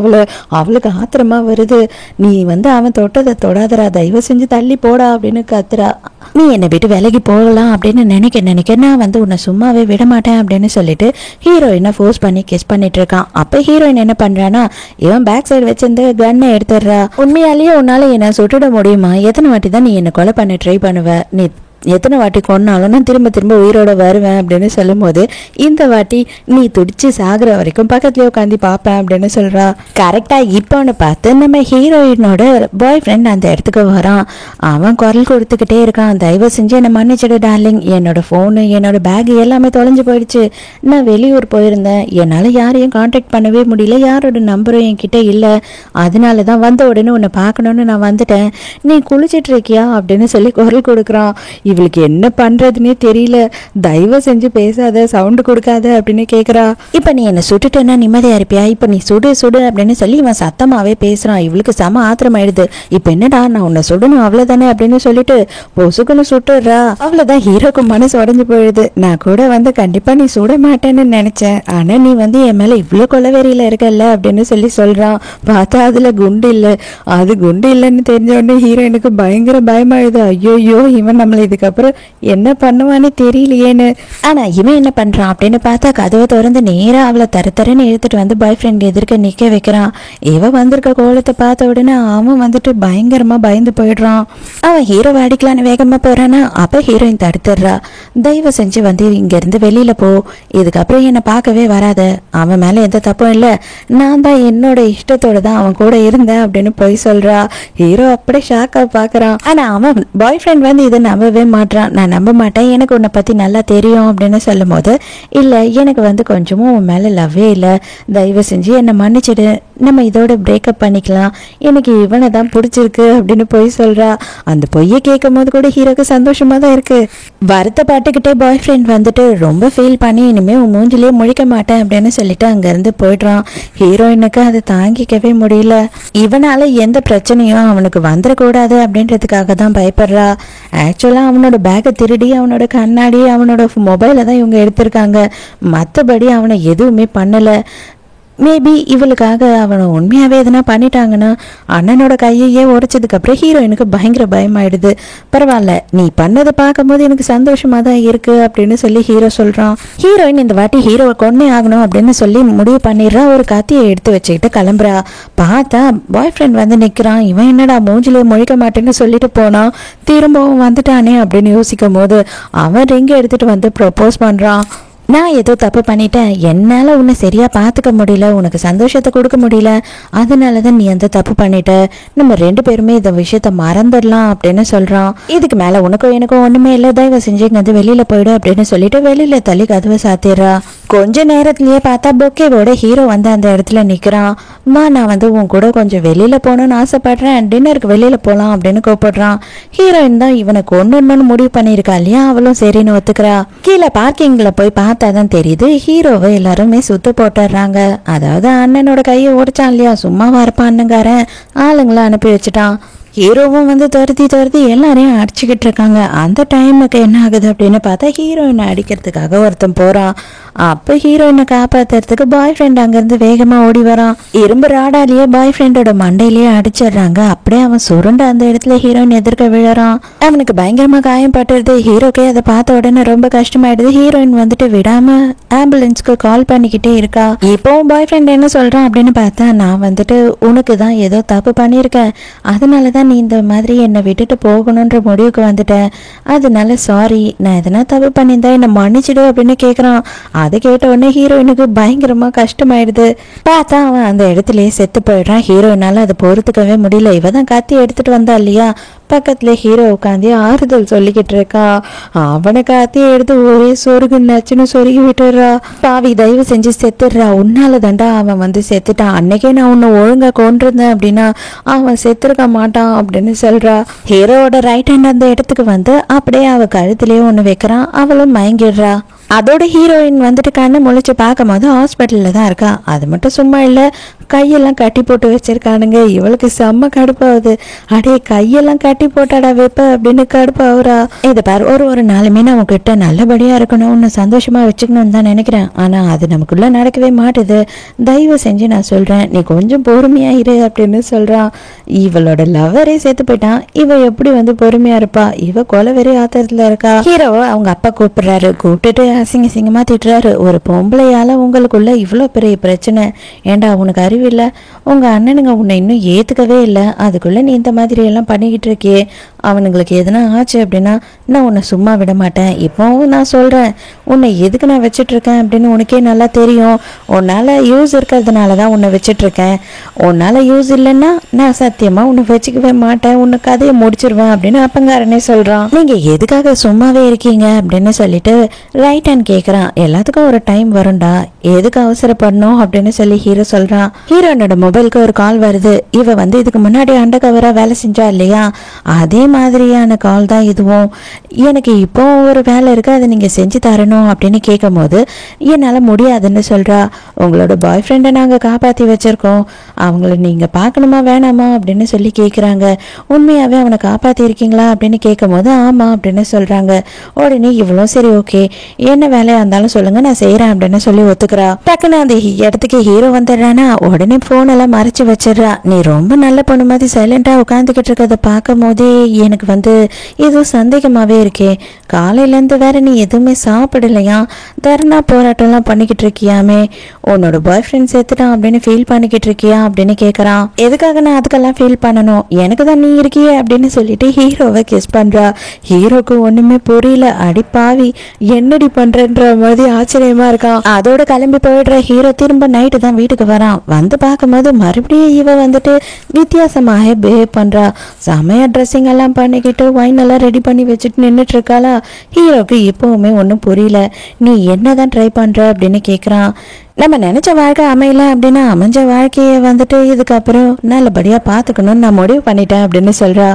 அவளுக்கு ஆத்திரமா வருது. நீ அவன் தொட்டதை தொடாதரா, தயவு செஞ்சு தள்ளி போடா அப்படின்னு கத்துறா. நீ என்னை விட்டு விலகி போகலாம் அப்படின்னு நினைக்க நான் உன்னை சும்மாவே விட மாட்டேன் அப்படின்னு சொல்லிட்டு ஹீரோயினை ஃபோர்ஸ் பண்ணி கிஸ் பண்ணிட்டு இருக்கான். அப்ப ஹீரோயின் என்ன பண்றானா, இவன் பேக் சைடு வச்சிருந்த கன்னை எடுத்துடுறா. உண்மையாலேயே உன்னால என்ன சுட்டுட முடியுமா? எத்தனை வாட்டி தான் நீ என்ன கொலை பண்ண ட்ரை பண்ணுவ? நீ எத்தனை வாட்டி கொன்னாலும் நான் திரும்ப திரும்ப உயிரோட வருவேன் அப்படின்னு சொல்லும் போது இந்த வாட்டி நீ துடிச்சு சாகுற வரைக்கும் பக்கத்துலயே உட்காந்து பார்ப்பேன் அப்படின்னு சொல்றா. கரெக்டா இப்போன்னு பார்த்து நம்ம ஹீரோயினோட பாய் ஃப்ரெண்ட் அந்த இடத்துக்கு வரான். அவன் குரல் கொடுத்துக்கிட்டே இருக்கான், தயவு செஞ்சு என்னை மன்னிச்சிடு டார்லிங், என்னோட ஃபோனு என்னோட பேக் எல்லாமே தொலைஞ்சு போயிடுச்சு, நான் வெளியூர் போயிருந்தேன், என்னால் யாரையும் கான்டாக்ட் பண்ணவே முடியல, யாரோட நம்பரும் என்கிட்ட இல்லை, அதனால தான் வந்த உடனே உன்னை பார்க்கணுன்னு நான் வந்துட்டேன், நீ குளிச்சிட்டு இருக்கியா அப்படின்னு சொல்லி குரல் கொடுக்குறான். இவளுக்கு என்ன பண்றதுன்னே தெரியல. தயவு செஞ்சு பேசாத, சவுண்டு கொடுக்காத அப்படின்னு கேக்குறா. இப்ப நீ என்ன சுட்டுட்டேன்னா நிம்மதியா இருப்பியா? இப்ப நீ சுடு சுடு அப்படின்னு சொல்லி இவன் சத்தமாவே பேசுறான். இவளுக்கு செம ஆத்திரம் ஆயிடுது. இப்ப என்னடா நான் உன்னை சுடணும் அவ்வளவுதானே அப்படின்னு சொல்லிட்டு பொசுக்குன்னு சுட்டுறா. அவ்வளவுதான் ஹீரோக்கு மனசு உடஞ்சு போயிடுது. நான் கூட கண்டிப்பா நீ சுட மாட்டேன்னு நினைச்சேன், ஆனா நீ என் மேல இவ்வளவு கொலவெறியில இருக்கல்ல அப்படின்னு சொல்லி சொல்றான். பார்த்தா அதுல குண்டு இல்ல. அது குண்டு இல்லைன்னு தெரிஞ்ச உடனே ஹீரோயினுக்கு பயங்கர பயமாயிடுது. ஐயோ இவன் நம்மள இதுக்கப்புறம் என்ன பண்ணுவான்னு தெரியலையேன்னு. ஆனா இவன் என்ன பண்றான் அப்படின்னு பார்த்தா கதவை திறந்து நேரா அவளை தரன்னு எடுத்துட்டு பாய் ஃப்ரெண்ட் எதிர்க்க நிக்க வைக்கிறான். இவ வந்திருக்க கோலத்தை பார்த்த உடனே அவன் பயங்கரமா பயந்து போயிடுறான். அவன் ஹீரோ அடிக்கலான்னு வேகமா போறானா, அப்ப ஹீரோயின் தடுத்துடுறா. தயவு செஞ்சு இங்க இருந்து வெளியில போ, இதுக்கப்புறம் என்னை பார்க்கவே வராத, அவன் மேல எந்த தப்பும் இல்ல, நான் தான் என்னோட இஷ்டத்தோட தான் அவன் கூட இருந்தேன் அப்படின்னு போய் சொல்றா. ஹீரோ அப்படியே ஷாக்கா பாக்குறான். ஆனா அவன் பாய் ஃப்ரெண்ட் இதை நம்பவே மாட்டான். நான் நம்ப மாட்டேன், எனக்கு உன்னை பத்தி நல்லா தெரியும் அப்படின்னு சொல்லும் போது இல்ல எனக்கு கொஞ்சமும் உன் மேல லவ்வே இல்ல, தயவு செஞ்சு என்னை மன்னிச்சிடு, நம்ம இதோட பிரேக்கப் பண்ணிக்கலாம், எனக்கு இவனை தான் பிடிச்சிருக்கு அப்படின்னு போய் சொல்றா. அந்த பொய்யை கேட்கும் போது கூட ஹீரோக்கு சந்தோஷமா தான் இருக்கு. வருத்தப்பட்டுக்கிட்டே பாய் ஃப்ரெண்ட் ரொம்ப ஃபீல் பண்ணி இனிமே உன் மூஞ்சிலே முழிக்க மாட்டேன் அப்படின்னு சொல்லிட்டு அங்க இருந்து போயிடுறான். ஹீரோயினுக்கு அதை தாங்கிக்கவே முடியல. இவனால எந்த பிரச்சனையும் அவனுக்கு வந்துடக்கூடாது அப்படின்றதுக்காக தான் பயப்படுறா. ஆக்சுவலா அவனோட பேக்கை திருடி அவனோட கண்ணாடி அவனோட மொபைலை தான் இவங்க எடுத்திருக்காங்க, மற்றபடி அவனை எதுவுமே பண்ணல. மேபி இவளுக்காக அவனை உண்மையாவே எதனா பண்ணிட்டாங்கன்னா அண்ணனோட கையையே உடைச்சதுக்கு அப்புறம் ஹீரோயினுக்கு பயங்கர பயமாயிடுது. பரவாயில்ல, நீ பண்ணதை பார்க்கும் போது எனக்கு சந்தோஷமா தான் இருக்கு அப்படின்னு சொல்லி ஹீரோ சொல்றான். ஹீரோயின் இந்த வாட்டி ஹீரோவை கொன்னே ஆகணும் அப்படின்னு சொல்லி முடிவு பண்ணிடுறா. ஒரு கத்தியை எடுத்து வச்சுக்கிட்டு கிளம்புறா. பார்த்தா பாய் ஃப்ரெண்ட் நிக்கிறான். இவன் என்னடா மூஞ்சிலே முழிக்க மாட்டேன்னு சொல்லிட்டு போனான், திரும்பவும் வந்துட்டானே அப்படின்னு யோசிக்கும் போது அவன் ரிங்க எடுத்துட்டு ப்ரொபோஸ் பண்றான். நான் ஏதோ தப்பு பண்ணிட்டேன், என்னால உன்னை சரியா பாத்துக்க முடியல, உனக்கு சந்தோஷத்தை கொடுக்க முடியல, அதனாலதான் நீ அந்த தப்பு பண்ணிட்ட, நம்ம 2 பேருமே இந்த விஷயத்த மறந்துடலாம் அப்படின்னு சொல்றான். இதுக்கு மேல உனக்கும் எனக்கும் ஒண்ணுமே இல்ல, தயவு செஞ்சு இங்க வந்து வெளியில போயிடு அப்படின்னு சொல்லிட்டு வெளியில தள்ளி கதவை சாத்திடுறா. கொஞ்ச நேரத்திலேயே பார்த்தா பொக்கேவோட ஹீரோ வந்து அந்த இடத்துல நிக்கிறான். நான் வந்து உன் கூட கொஞ்சம் வெளியில போகணும்னு ஆசைப்படுறேன், டின்னருக்கு வெளியில போலாம் அப்படின்னு கூப்பிடுறான். ஹீரோயின் தான் இவனை கொண்டு முடிவு பண்ணிருக்கா இல்லையா, அவளும் சரின்னு ஒத்துக்கிறா. கீழே பார்க்கிங்ல போய் பார்த்தாதான் தெரியுது ஹீரோவை எல்லாருமே சுத்து போட்டுறாங்க. அதாவது அண்ணனோட கையை உடைச்சான் இல்லையா, சும்மாவா இருப்பான் அண்ணங்காரன், ஆளுங்களை அனுப்பி வச்சுட்டான். ஹீரோவும் வந்து துரத்தி எல்லாரையும் அடிச்சுக்கிட்டு இருக்காங்க. அந்த டைமுக்கு என்ன ஆகுது அப்படின்னு பார்த்தா ஹீரோயினை அடிக்கிறதுக்காக ஒருத்தன் போறான். அப்போ ஹீரோயினை காப்பாத்துறதுக்கு பாய் ஃப்ரெண்ட் அங்கிருந்து வேகமா ஓடி வரான். இரும்பு ராடாலேயே பாய் ஃப்ரெண்டோட மண்டையிலேயே அடிச்சிடுறாங்க. அப்படியே அவன் சுருண்டு அந்த இடத்துல ஹீரோயின் எதிர்க்க விழறான். அவனுக்கு பயங்கரமா காயம் பட்டுருது. ஹீரோக்கே அதை பார்த்த உடனே ரொம்ப கஷ்டமாயிடுது. ஹீரோயின் வந்துட்டு விடாம ஆம்புலன்ஸ்க்கு கால் பண்ணிக்கிட்டே இருக்கா. இப்போவும் பாய் ஃப்ரெண்ட் என்ன சொல்றான் அப்படின்னு பார்த்தா, நான் வந்துட்டு உனக்கு தான் ஏதோ தப்பு பண்ணியிருக்கேன், அதனாலதான் நீ இந்த மாதிரி என்னை விட்டுட்டு போகணுன்ற முடிவுக்கு வந்துட்டேன், அதனால சாரி, நான் எதனா தப்பு பண்ணியிருந்தா என்னை மன்னிச்சிடு அப்படின்னு கேட்குறான். அதை கேட்ட உடனே ஹீரோயினுக்கு பயங்கரமா கஷ்டமாயிடுது. பார்த்தா அவன் அந்த இடத்துலயே செத்து போயிடுறான். ஹீரோயினால அதை பொறுத்துக்கவே முடியல. இவ தான் கத்தி எடுத்துட்டு வந்தா இல்லையா, பக்கத்துல ஹீரோ உட்காந்து ஆறுதல் சொல்லிக்கிட்டு இருக்கா. அவனை காத்தியை எடுத்து ஒரே சொருகு நச்சுன்னு சொருகி விட்டுறா. பாவி, தயவு செஞ்சு செத்துடுறா, உன்னால தாண்டா அவன் வந்து செத்துட்டான், அன்னைக்கே நான் உன்னை ஒழுங்கா கொண்டிருந்தேன் அப்படின்னா அவன் செத்துருக்க மாட்டான் அப்படின்னு சொல்றா. ஹீரோவோட ரைட் ஹேண்ட் அந்த இடத்துக்கு வந்து அப்படியே அவ கழுத்துலயே ஒண்ணு வைக்கிறான். அவளும் மயங்கிடுறா. அதோட ஹீரோயின் வந்துட்டு கண்ணை முழிச்சு பார்க்கும் போது ஹாஸ்பிட்டல்ல தான் இருக்கா. அது மட்டும் சும்மா இல்ல, கையெல்லாம் கட்டி போட்டு வச்சிருக்கானுங்க. இவளுக்கு செம்ம கடுப்பாகுது. அடே, கையெல்லாம் கட்டி போட்டாடா வெப்ப அப்படின்னு கடுப்பாகுறா. இதை பாரு, ஒரு நாளுமே நான் உங்ககிட்ட நல்லபடியா இருக்கணும், உன்னை சந்தோஷமா வச்சுக்கணும்னு தான் நினைக்கிறேன், ஆனா அது நமக்குள்ள நடக்கவே மாட்டுது, தயவு செஞ்சு நான் சொல்றேன் நீ கொஞ்சம் பொறுமையா இரு அப்படின்னு சொல்றான். இவளோட லவரே சேர்த்து போயிட்டான், இவ எப்படி வந்து பொறுமையா இருப்பா, இவ கொலவெறி ஆத்திரத்துல இருக்கா. ஹீரோவை அவங்க அப்பா கூப்பிடுறாரு. கூப்பிட்டுட்டு அசிங்கமா திட்டுறாரு. ஒரு பொம்பளையால உங்களுக்குள்ள இவ்வளோ பெரிய பிரச்சனை, ஏண்டா உனக்கு அறிவில்லை, உங்க அண்ணனுங்க உன்னை இன்னும் ஏத்துக்கவே இல்லை, அதுக்குள்ள நீ இந்த மாதிரி எல்லாம் பண்ணிக்கிட்டு இருக்கியே, அவனுங்களுக்கு எதுனா ஆச்சு அப்படின்னா நான் உன்னை சும்மா விட மாட்டேன். இப்போவும் நான் சொல்றேன், உன்னை எதுக்கு நான் வச்சுட்டு இருக்கேன் அப்படின்னு உனக்கே நல்லா தெரியும், உன்னால யூஸ் இருக்கிறதுனால தான் உன்னை வச்சுட்டு இருக்கேன், உன்னால யூஸ் இல்லைன்னா நான் சத்தியமா உன்னை வச்சுக்கவே மாட்டேன், உன்னை கதையை முடிச்சிருவேன் அப்படின்னு அப்பங்காரனே சொல்றான். நீங்க எதுக்காக சும்மாவே இருக்கீங்க அப்படின்னு சொல்லிட்டு ரைட் ஹேண்ட் கேட்குறான். எல்லாத்துக்கும் ஒரு டைம் வரும்டா, எதுக்கு அவசரப்படணும் அப்படின்னு சொல்லி ஹீரோ சொல்றான். ஹீரோனோட மொபைலுக்கு ஒரு கால் வருது. இவ வந்து இதுக்கு முன்னாடி அண்டர் கவரா வேலை செஞ்சா இல்லையா, அதே மாதிரியான கால் தான் இதுவும். எனக்கு இப்போ ஒரு வேலை இருக்கு, அதை நீங்க செஞ்சு தரணும் அப்படின்னு கேட்கும் போது என்னால முடியாதுன்னு சொல்றா. உங்களோட பாய் ஃப்ரெண்டை நாங்க காப்பாத்தி வச்சிருக்கோம், அவங்கள நீங்க பார்க்கணுமா வேணாமா அப்படின்னு சொல்லி கேட்குறாங்க. உண்மையாவே அவனை காப்பாத்தி இருக்கீங்களா அப்படின்னு கேட்கும் போது ஆமா அப்படின்னு சொல்றாங்க. உடனே இவ்வளோ சரி ஓகே, என்ன வேலையா இருந்தாலும் சொல்லுங்க நான் செய்யறேன் அப்படின்னு சொல்லி ஒத்துக்கிறா. டக்குன்னு அந்த இடத்துக்கு ஹீரோ வந்துடுறானா, உடனே போன் எல்லாம் மறைச்சு வச்சிடறா. நீ ரொம்ப நல்ல பொண்ணு மாதிரி சைலண்டா உட்காந்துக்கிட்டு இருக்கிறத பார்க்கும் போதே எனக்கு வந்து ஏதோ சந்தேகமாவே இருக்கே, காலையில இருந்து வேற நீ எதுவுமே சாப்பிடலையா, தர்ணா போராட்டம்லாம் பண்ணிக்கிட்டு இருக்கியாமே, உன்னோட பாய் ஃப்ரெண்ட் சேர்த்துட்டான் அப்படின்னு ஃபீல் பண்ணிக்கிட்டு இருக்கியா அப்படின்னு கேட்கறான். எதுக்காக நான் அதுக்கெல்லாம் ஃபீல் பண்ணணும், எனக்கு தான் நீ இருக்கியே அப்படின்னு சொல்லிட்டு ஹீரோவை கிஸ் பண்றா. ஹீரோக்கு ஒண்ணுமே புரியல. அடிப்பாவி, என்னடி பண்றன்ற மாதிரி ஆச்சரியமா இருக்கான். அதோட கிளம்பி போயிடுற ஹீரோ திரும்ப நைட்டு தான் வீட்டுக்கு வரான். வந்து பார்க்கும்போது மறுபடியும் இவ வந்துட்டு வித்தியாசமாக பிஹேவ் பண்றா. செமையா ட்ரெஸ்ஸிங் எல்லாம் பண்ணிக்கிட்டு வைன் எல்லாம் ரெடி பண்ணி வச்சுட்டு நின்றுட்டு இருக்காளா. ஹீரோக்கு இப்பவுமே ஒன்றும் புரியல. நீ என்னதான் ட்ரை பண்ற அப்படின்னு கேட்குறான். நம்ம நினைச்ச வாழ்க்கை அமையல அப்படின்னா அமைஞ்ச வாழ்க்கையை வந்துட்டு இதுக்கப்புறம் நல்லபடியா பாத்துக்கணும்னு நான் முடிவு பண்ணிட்டேன் அப்படின்னு சொல்றா.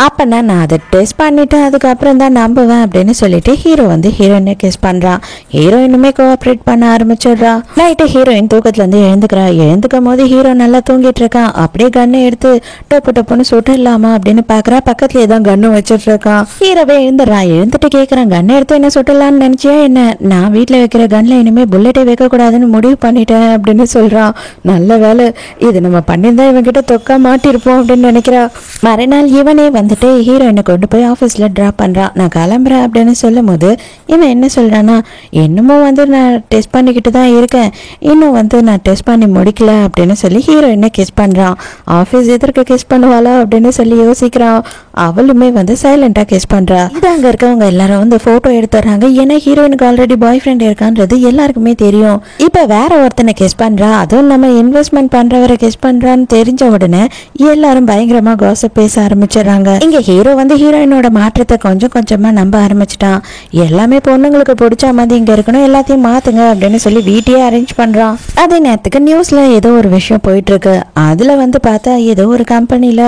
அப்பனா நான் அதை டெஸ்ட் பண்ணிட்டு அதுக்கப்புறம் தான் நம்புவேன் அப்படின்னு சொல்லிட்டு ஹீரோ வந்து ஹீரோயினை கிஸ் பண்றான். ஹீரோயினுமே கோஆப்ரேட் பண்ண ஆரம்பிச்சிடுறா. நைட்டு ஹீரோயின் தூக்கத்துல இருந்து எழுந்துக்கிறா. எழுந்துக்கும் போது ஹீரோ நல்லா தூங்கிட்டு இருக்கான். அப்படியே கண்ணை எடுத்து டொப்பு டொப்புன்னு சுட்டுலாமா அப்படின்னு பாக்குறா. பக்கத்துலயே தான் கன்னு வச்சுட்டு இருக்கான். ஹீரோவே எழுந்துடுறான். எழுந்துட்டு கேட்கறான், கண்ணை எடுத்து என்ன சுட்டலான்னு நினைச்சியா என்ன, நான் வீட்டுல வைக்கிற கன்ல இனிமே புல்லட்டே வைக்க கூடாதுன்னு முடிவு முடிவு பண்ணிட்டேன் அப்படின்னு சொல்றான். நல்ல வேலை, இது நம்ம பண்ணியிருந்தா இவன்கிட்ட தொக்கா மாட்டிருப்போம் அப்படின்னு நினைக்கிறா. மறுநாள் இவனே வந்துட்டு ஹீரோயினை கொண்டு போய் ஆஃபீஸ்ல ட்ராப் பண்றான். நான் கிளம்புறேன் அப்படின்னு சொல்லும் போது இவன் என்ன சொல்றான்னா, இன்னமும் வந்து நான் டெஸ்ட் பண்ணிக்கிட்டு தான் இருக்கேன், இன்னும் வந்து நான் டெஸ்ட் பண்ணி முடிக்கல அப்படின்னு சொல்லி ஹீரோயினை கிஸ் பண்றான். ஆஃபீஸ் எதற்கு கிஸ் பண்ணுவாளா அப்படின்னு சொல்லி யோசிக்கிறான். அவளுமே வந்து சைலண்டா கிஸ் பண்றா. இது அங்க இருக்கவங்க எல்லாரும் வந்து போட்டோ எடுத்துறாங்க. ஏன்னா ஹீரோயினுக்கு ஆல்ரெடி பாய் ஃப்ரெண்ட் இருக்கான்றது எல்லாருக்குமே தெரியும். இப்ப வேற ஒருத்தனை கிஸ் பண்றா, அதுவும் நம்ம இன்வெஸ்ட்மெண்ட் பண்றவரை கிஸ் பண்றான்னு தெரிஞ்ச உடனே எல்லாரும் பயங்கரமா காசிப் பேச ஆரம்பிச்சிடறாங்க. இங்க ஹீரோ வந்து ஹீரோயினோட மாற்றத்தை கொஞ்சம் கொஞ்சமா நம்ப ஆரம்பிச்சிட்டான். எல்லாமே பொண்ணுங்களுக்கு பிடிச்ச மாதிரி இங்க இருக்கணும், எல்லாத்தையும் மாத்துங்க அப்படின்னு சொல்லி வீட்டையே அரேஞ்ச் பண்றான். அதே நேரத்துக்கு நியூஸ்ல ஏதோ ஒரு விஷயம் போயிட்டு இருக்கு. அதுல வந்து பார்த்தா ஏதோ ஒரு கம்பெனில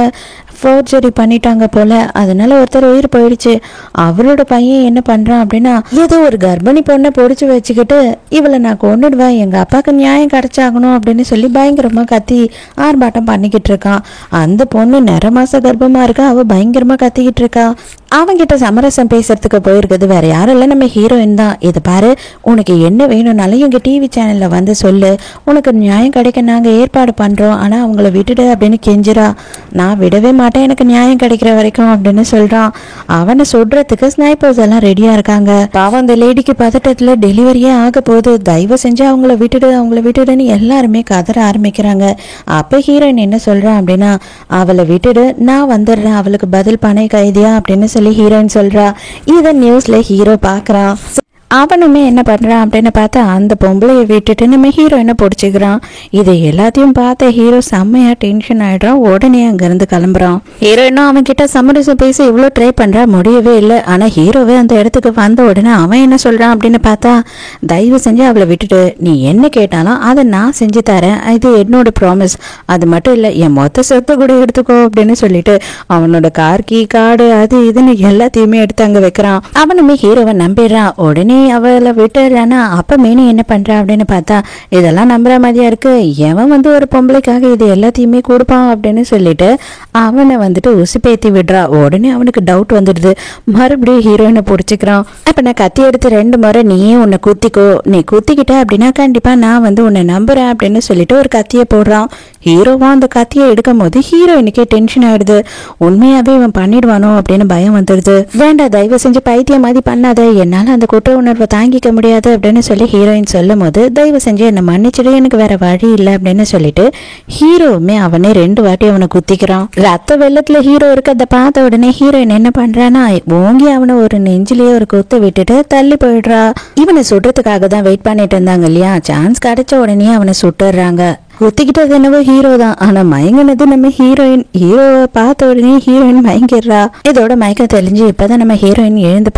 ஃபோர்ஜரி பண்ணிட்டாங்க போல, அதனால ஒருத்தர் உயிர் போயிடுச்சு. அவரோட பையன் என்ன பண்றான் அப்படின்னா, ஏதோ ஒரு கர்ப்பிணி பொண்ணை பொடிச்சு வச்சுக்கிட்டு இவளை நான் கொண்டுடுவேன், எங்க அப்பாவுக்கு நியாயம் கிடைச்சாகணும் அப்படின்னு சொல்லி பயங்கரமா கத்தி ஆர்ப்பாட்டம் பண்ணிக்கிட்டு இருக்கான். அந்த பொண்ணு நிற மாச கர்ப்பமா இருக்கா, அவ பயங்கரமா கத்திக்கிட்டு இருக்கா. அவங்கிட்ட சமரசம் பேசுறதுக்கு போயிருக்குது வேற யாரும் இல்லை, நம்ம ஹீரோயின் தான். இது பாரு, உனக்கு என்ன வேணும்னாலும் எங்க டிவி சேனல்ல வந்து சொல்லு, உனக்கு நியாயம் கிடைக்க நாங்க ஏற்பாடு பண்றோம், ஆனா அவங்கள விட்டுடு அப்படின்னு கெஞ்சிரா. நான் விடவே மாட்டேன், எனக்கு நியாயம் கிடைக்கிற வரைக்கும் அப்படின்னு சொல்றான். அவனை சொல்றதுக்கு ஸ்னைப்பர்ஸ் எல்லாம் ரெடியா இருக்காங்க. பாவம் அந்த லேடிக்கு பதட்டத்துல டெலிவரியே ஆக போகுது, தயவு செஞ்சு அவங்கள விட்டுடுன்னு எல்லாருமே கதற ஆரம்பிக்கிறாங்க. அப்ப ஹீரோயின் என்ன சொல்றான் அப்படின்னா, அவளை விட்டுடு, நான் வந்துடுறேன், அவளுக்கு பதில் பனை கைதியா அப்படின்னு சொல்லி ஹீரோயின் சொல்றா. இத நியூஸ்ல ஹீரோ பாக்குறான். அவனுமே என்ன பண்றான் அப்படின்னு பார்த்தா அந்த பொம்பளையை விட்டுட்டு நம்ம ஹீரோயினை பிடிச்சிக்கிறான். இது எல்லாத்தையும் பார்த்த ஹீரோ செம்மையா டென்ஷன் ஆயிடுறான். உடனே அங்கிருந்து கிளம்புறான். ஹீரோயினும் அவன் கிட்ட சமரசம் பேச இவ்வளோ ட்ரை பண்றா, முடியவே இல்லை. ஆனா ஹீரோவே அந்த இடத்துக்கு வந்த உடனே அவன் என்ன சொல்றான் அப்படின்னு பார்த்தா, தயவு செஞ்சு அவளை விட்டுட்டு, நீ என்ன கேட்டாலும் அதை நான் செஞ்சு தரேன், இது என்னோட ப்ராமிஸ், அது மட்டும் இல்லை என் மொத்த சொத்தை கூட எடுத்துக்கோ அப்படின்னு சொல்லிட்டு அவனோட கார்கி கார்டு அது இதுன்னு எல்லாத்தையுமே எடுத்து அங்க வைக்கிறான். அவனுமே ஹீரோவை நம்பிடுறான். உடனே அவளை விட்டுறானா. அப்ப மீனி என்ன பண்றா அப்படின்னு பார்த்தா, இதெல்லாம் நம்புற மாதிரியா இருக்கு, எவன் வந்து ஒரு பொம்பளைக்காக இது எல்லாத்தையுமே கொடுப்பான் அப்படின்னு சொல்லிட்டு அவனை வந்துட்டு உசுப்பேத்தி விடுறா. உடனே அவனுக்கு டவுட் வந்துடுது. மறுபடியும் ஹீரோயினை பிடிச்சிக்கிறான். அப்ப நான் கத்தி எடுத்து 2 முறை நீயே உன்னை குத்திக்கோ, நீ குத்திக்கிட்ட அப்படின்னா கண்டிப்பா நான் வந்து உன்னை நம்புறேன் அப்படின்னு சொல்லிட்டு ஒரு கத்தியை போடுறான். ஹீரோவா அந்த கத்தியை எடுக்கும் போது ஹீரோயினுக்கே டென்ஷன் ஆயிடுது. உண்மையாவே இவன் பண்ணிடுவானோ அப்படின்னு பயம் வந்துடுது. வேண்டாம், தயவு செஞ்சு பைத்தியம் மாதிரி பண்ணாத, என்னால அந்த குற்ற உணர்வை தாங்கிக்க முடியாது அப்படின்னு சொல்லி ஹீரோயின் சொல்லும் போது, தயவு செஞ்சு என்னை மன்னிச்சிடு, எனக்கு வேற வழி இல்லை அப்படின்னு சொல்லிட்டு ஹீரோவுமே அவனே 2 வாட்டி அவனை குத்திக்கிறான். ரத்த வெள்ளத்துல ஹீரோ இருக்கிறத பார்த்த உடனே ஹீரோயின் என்ன பண்றானா, ஓங்கி அவனை ஒரு நெஞ்சிலேயே ஒரு குத்து விட்டுட்டு தள்ளி போயிடுறா. இவனை சுடுறதுக்காக தான் வெயிட் பண்ணிட்டு இருந்தாங்க இல்லையா, சான்ஸ் கிடைச்ச உடனே அவனை சுட்டுறாங்க. குத்திக்கிட்டது என்னவோ ஹீரோ தான், ஆனா மயங்கினது நம்ம ஹீரோயின். ஹீரோவை பார்த்த உடனே ஹீரோயின் மயங்கிடுறா. இதோட மயக்கம் தெளிஞ்சு இப்பதான் நம்ம ஹீரோயின் எழுந்து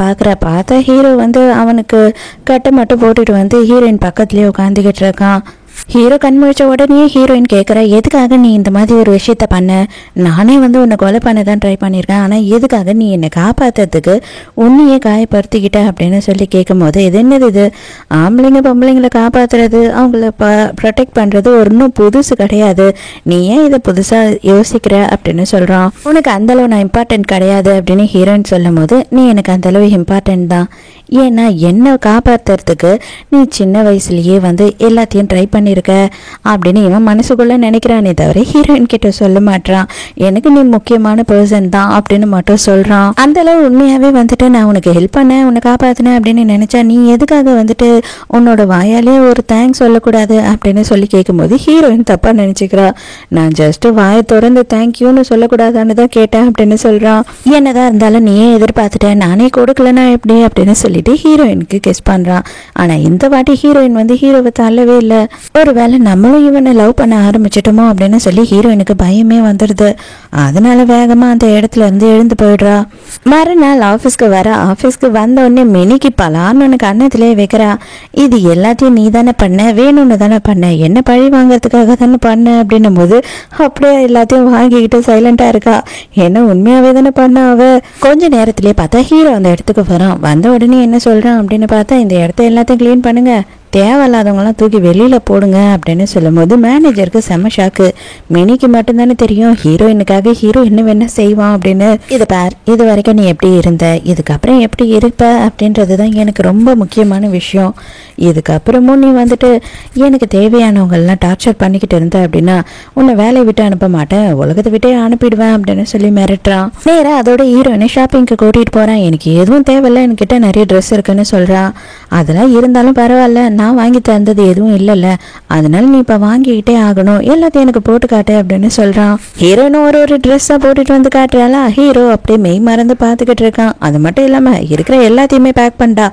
பார்த்தா ஹீரோ வந்து அவனுக்கு கட்டை மட்டும் போட்டுட்டு வந்து ஹீரோயின் பக்கத்துலயே உட்காந்துக்கிட்டு இருக்கான். ஹீரோ கண் முழிச்ச உடனே ஹீரோயின் கேட்குறா, எதுக்காக நீ இந்த மாதிரி ஒரு விஷயத்த பண்ண? நானே வந்து உன்னை கொலை பண்ண தான் ட்ரை பண்ணியிருக்கேன், ஆனால் எதுக்காக நீ என்னை காப்பாற்றுறதுக்கு உன்னையே காயப்படுத்திக்கிட்ட அப்படின்னு சொல்லி கேட்கும் போது, இது என்னது இது, ஆம்பளைங்க பொம்பளைங்களை காப்பாற்றுறது அவங்கள ப்ரொடெக்ட் பண்ணுறது ஒன்றும் புதுசு கிடையாது, நீ ஏன் இதை புதுசாக யோசிக்கிற அப்படின்னு சொல்கிறான். உனக்கு அந்தளவு நான் இம்பார்ட்டன்ட் கிடையாது அப்படின்னு ஹீரோயின் சொல்லும் போது, நீ எனக்கு அந்தளவு இம்பார்ட்டன்ட் தான், ஏன்னா என்னை காப்பாற்றுறதுக்கு நீ சின்ன வயசுலேயே வந்து எல்லாத்தையும் ட்ரை பண்ணியிருக்க அப்படின்னு இவன் மனசுக்குள்ள நினைக்கிறானே தவிர ஹீரோயின் கிட்ட சொல்ல மாட்டான். எனக்கு நீ முக்கியமான பர்சன் தான் அப்படின்னு மட்டும் சொல்றான். அந்த அளவு உண்மையாவே வந்துட்டு நான் உனக்கு ஹெல்ப் பண்ண, உன்னை காப்பாத்தினேன் அப்படின்னு நினைச்சா நீ எதுக்காக வந்துட்டு உன்னோட வாயாலே ஒரு தேங்க்ஸ் சொல்லக்கூடாது அப்படின்னு சொல்லி கேட்கும்போது ஹீரோயின் தப்பா நினைச்சுக்கிறா. நான் ஜஸ்ட் வாயை திறந்து தேங்க்யூன்னு சொல்லக்கூடாதான்னு தான் கேட்டேன் அப்படின்னு சொல்றான். என்னதான் இருந்தாலும் நீயே எதிர்பார்த்துட்டேன், நானே கொடுக்கலன்னா எப்படி அப்படின்னு சொல்லிட்டு ஹீரோயினுக்கு கெஸ் பண்றான். ஆனா இந்த வாட்டி ஹீரோயின் வந்து ஹீரோவை தள்ளவே இல்லை. ஒருவேளை நம்மளும் இவனை லவ் பண்ண ஆரம்பிச்சிட்டோமோ அப்படின்னு சொல்லி ஹீரோயினுக்கு பயமே வந்துடுது. அதனால வேகமா அந்த இடத்துல இருந்து எழுந்து போயிடுறா. மறுநாள் ஆஃபீஸ்க்கு வந்த உடனே மினிக்கு பலான்னு கண்ணத்திலே வைக்கிறா. இது எல்லாத்தையும் நீ தானே பண்ண, வேணும்னு தானே பண்ண, என்ன பழி வாங்கறதுக்காக தானே பண்ண அப்படின்னும் போது அப்படியே எல்லாத்தையும் வாங்கிக்கிட்டு சைலண்டா இருக்கா. ஏன்னா உண்மையாவே தானே பண்ண. அவ கொஞ்ச நேரத்திலேயே பார்த்தா ஹீரோ அந்த இடத்துக்கு வரான். வந்த உடனே என்ன சொல்றான் அப்படின்னு பார்த்தா, இந்த இடத்த எல்லாத்தையும் கிளீன் பண்ணுங்க, தேவையில்லாதவங்களாம் தூக்கி வெளியில போடுங்க அப்படின்னு சொல்லும்போது மேனேஜருக்கு செம்ம ஷாக்கு. மினிக்கு மட்டும்தானே தெரியும் ஹீரோயினுக்காக ஹீரோ என்ன வேணா செய்வான் அப்படின்னு. இது பார், இது வரைக்கும் நீ எப்படி இருந்த, இதுக்கப்புறம் எப்படி இருப்ப அப்படின்றதுதான் எனக்கு ரொம்ப முக்கியமான விஷயம். இதுக்கப்புறமும் நீ வந்துட்டு எனக்கு தேவையானவங்க எல்லாம் டார்ச்சர் பண்ணிக்கிட்டு இருந்த அப்படின்னா உன்னை வேலையை விட்டு அனுப்ப மாட்டேன், உலகத்தை விட்டே அனுப்பிடுவேன் அப்படின்னு சொல்லி மிரட்டுறான். நேரா அதோட ஹீரோயினை ஷாப்பிங்க்கு கூட்டிட்டு போறான். எனக்கு எதுவும் தேவையில்ல, என்கிட்ட நிறைய ட்ரெஸ் இருக்குன்னு சொல்றான். அதெல்லாம் இருந்தாலும் பரவாயில்ல, நான் வாங்கி தந்தது எதுவும் இல்லைல்ல, அதனால நீ இப்ப வாங்கிக்கிட்டே ஆகணும், எல்லாத்தையும் எனக்கு போட்டு காட்டு அப்படின்னு சொல்றான். ஹீரோயினும் ஒரு ட்ரெஸ்ஸா போட்டுட்டு வந்து காட்டுறாளா. ஹீரோ அப்படியே மெய் மறந்து பாத்துக்கிட்டு இருக்கான். அது மட்டும் இல்லாம இருக்கிற எல்லாத்தையுமே பேக் பண்ணிட்டா,